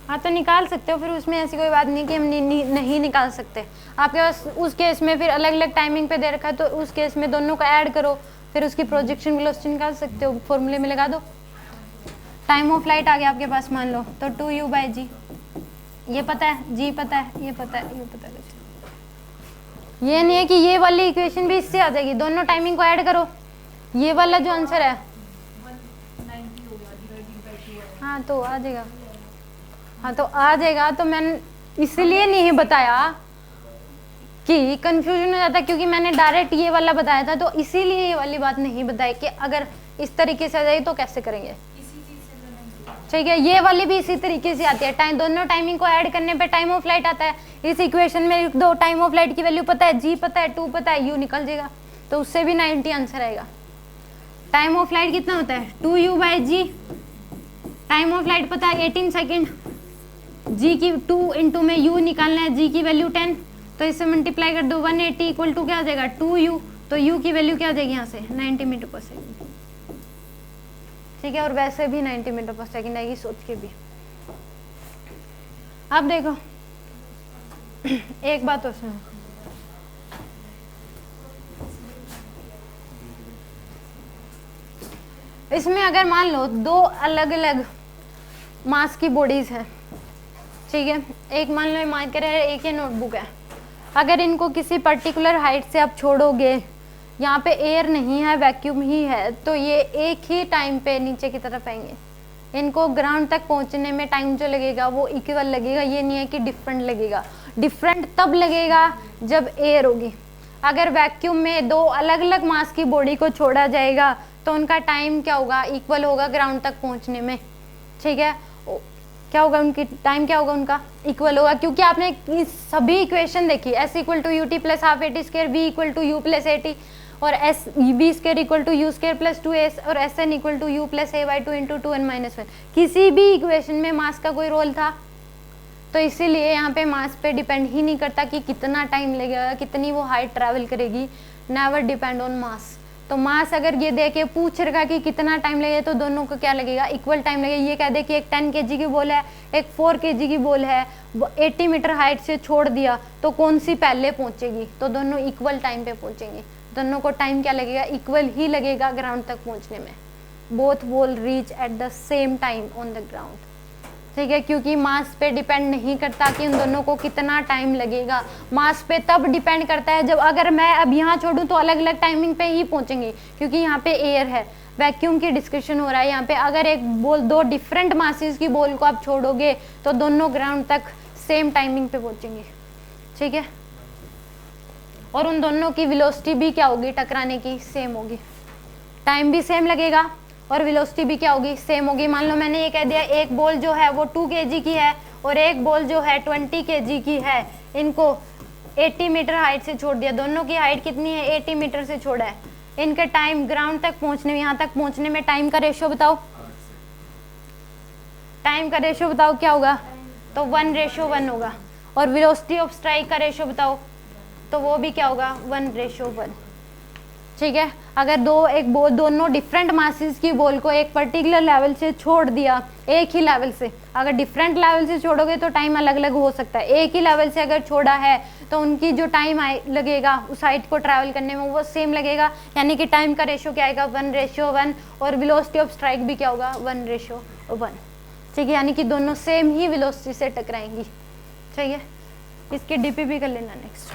हाँ तो निकाल सकते हो, फिर उसमें ऐसी कोई बात नहीं कि हम नहीं निकाल सकते। आपके पास उस केस में फिर अलग अलग टाइमिंग पे दे रखा है, तो उस केस में दोनों को ऐड करो, फिर उसकी प्रोजेक्शन वेलोसिटी निकाल सकते हो, फॉर्मूले में लगा दो। टाइम ऑफ फ्लाइट आ गया आपके पास मान लो, तो 2u/g, ये पता है, g पता है, ये पता है, ये पता है। ये नहीं है कि ये वाली इक्वेशन भी इससे आ जाएगी, दोनों टाइमिंग को ऐड करो, ये वाला जो आंसर है। हाँ तो आ जाएगा, हाँ तो आ जाएगा। तो मैंने इसलिए नहीं बताया कि कंफ्यूजन हो जाता, क्योंकि मैंने डायरेक्ट ये वाला बताया था, तो इसीलिए ये वाली बात नहीं बताई कि अगर इस तरीके से आ जाए तो कैसे करेंगे। ठीक है, ये वाली भी इसी तरीके से आती है। टाइम, दोनों टाइमिंग को ऐड करने पे टाइम ऑफ फ्लाइट आता है। इस इक्वेशन में दो टाइम ऑफ फ्लाइट की वैल्यू पता है, जी पता है, 2 पता है, यू निकल जाएगा, तो उससे भी 90 आंसर आएगा। टाइम ऑफ फ्लाइट कितना होता है? 2u/g। टाइम ऑफ फ्लाइट पता है 18 सेकेंड, जी की 2 इंटू में u निकालना है, जी की वैल्यू 10, तो इससे मल्टीप्लाई कर दो, 180 इक्वल टू क्या आ जाएगा? 2u। तो u की वैल्यू क्या आ जाएगी यहाँ से? 90 मीटर पर सेकेंड। ठीक है, और वैसे भी 90 मीटर पर सेकेंड आएगी, सोच के भी। अब देखो एक बात और सुनो, इसमें अगर मान लो दो अलग अलग मास की बॉडीज है, ठीक है, एक मान लो मार्कर है, एक ये नोटबुक है, अगर इनको किसी पर्टिकुलर हाइट से आप छोड़ोगे, यहाँ पे एयर नहीं है, वैक्यूम ही है, तो ये एक ही टाइम पे नीचे की तरफ आएंगे। इनको ग्राउंड तक पहुँचने में टाइम जो लगेगा वो इक्वल लगेगा, ये नहीं है कि डिफरेंट लगेगा। डिफरेंट तब लगेगा जब एयर होगी। अगर वैक्यूम में दो अलग अलग मास की बॉडी को छोड़ा जाएगा तो उनका टाइम क्या होगा? इक्वल होगा ग्राउंड तक पहुँचने में। ठीक है, क्या होगा उनकी टाइम, क्या होगा उनका? इक्वल होगा, क्योंकि आपने सभी इक्वेशन देखी, s equal to ut plus half at square, v equal to u plus at, और s b square equal to u square plus 2s, और sn equal to u plus a/2 into 2n-1। किसी भी equation में मास का कोई role था, तो इसीलिए यहाँ पे मास पे डिपेंड ही नहीं करता कि कितना टाइम लगेगा, कितनी वो हाइट ट्रैवल करेगी, नेवर डिपेंड ऑन मास। तो मास अगर ये दे के पूछ रखा कि कितना टाइम लगेगा, तो दोनों को क्या लगेगा? इक्वल टाइम लगेगा। ये कह दे कि एक 10 kg की बॉल है, एक 4 kg की बॉल है, 80 मीटर हाइट से छोड़ दिया, तो कौन सी पहले पहुंचेगी? तो दोनों इक्वल टाइम पे पहुंचेंगे। दोनों को टाइम क्या लगेगा? इक्वल ही लगेगा ग्राउंड तक पहुंचने में। Both ball reach at the same time on the ground. ठीक है, क्योंकि मास पे डिपेंड नहीं करता कि उन दोनों को कितना टाइम लगेगा। मास पे तब डिपेंड करता है जब अगर मैं अब यहाँ छोड़ूं तो अलग अलग टाइमिंग पे ही पहुंचेंगे, क्योंकि यहाँ पे एयर है, वैक्यूम की डिस्कशन हो रहा है यहाँ पे। अगर एक बॉल, दो डिफरेंट मासेस की बॉल को आप छोड़ोगे तो दोनों ग्राउंड तक सेम टाइमिंग पे पहुंचेंगे। ठीक है, और उन दोनों की वेलोसिटी भी क्या होगी? टकराने की सेम होगी, टाइम भी सेम लगेगा और वेलोसिटी भी क्या होगी? सेम होगी। मान लो मैंने ये कह दिया एक बॉल जो है वो 2 kg की है और एक बॉल जो है 20 kg की है, इनको 80 मीटर हाइट से छोड़ दिया। दोनों की हाइट कितनी है? 80 मीटर से छोड़ा है। इनका टाइम ग्राउंड तक पहुंचने में, यहाँ तक पहुंचने में टाइम का रेशियो बताओ, टाइम का रेशियो बताओ क्या होगा? तो 1:1 होगा। और वेलोसिटी ऑफ स्ट्राइक का रेशियो बताओ, तो वो भी क्या होगा? 1:1। ठीक है, अगर एक बॉल, दोनों डिफरेंट मासेस की बॉल को एक पर्टिकुलर लेवल से छोड़ दिया, एक ही लेवल से, अगर डिफरेंट लेवल से छोड़ोगे तो टाइम अलग अलग हो सकता है। एक ही लेवल से अगर छोड़ा है तो उनकी जो टाइम लगेगा उस हाइट को ट्रैवल करने में वो सेम लगेगा, यानी कि टाइम का रेशियो क्या आएगा? 1:1। और वेलोसिटी ऑफ स्ट्राइक भी क्या होगा? 1:1। ठीक है, यानी कि दोनों सेम ही वेलोसिटी से टकराएंगी। ठीक है, इसकी डीपी भी कर लेना नेक्स्ट।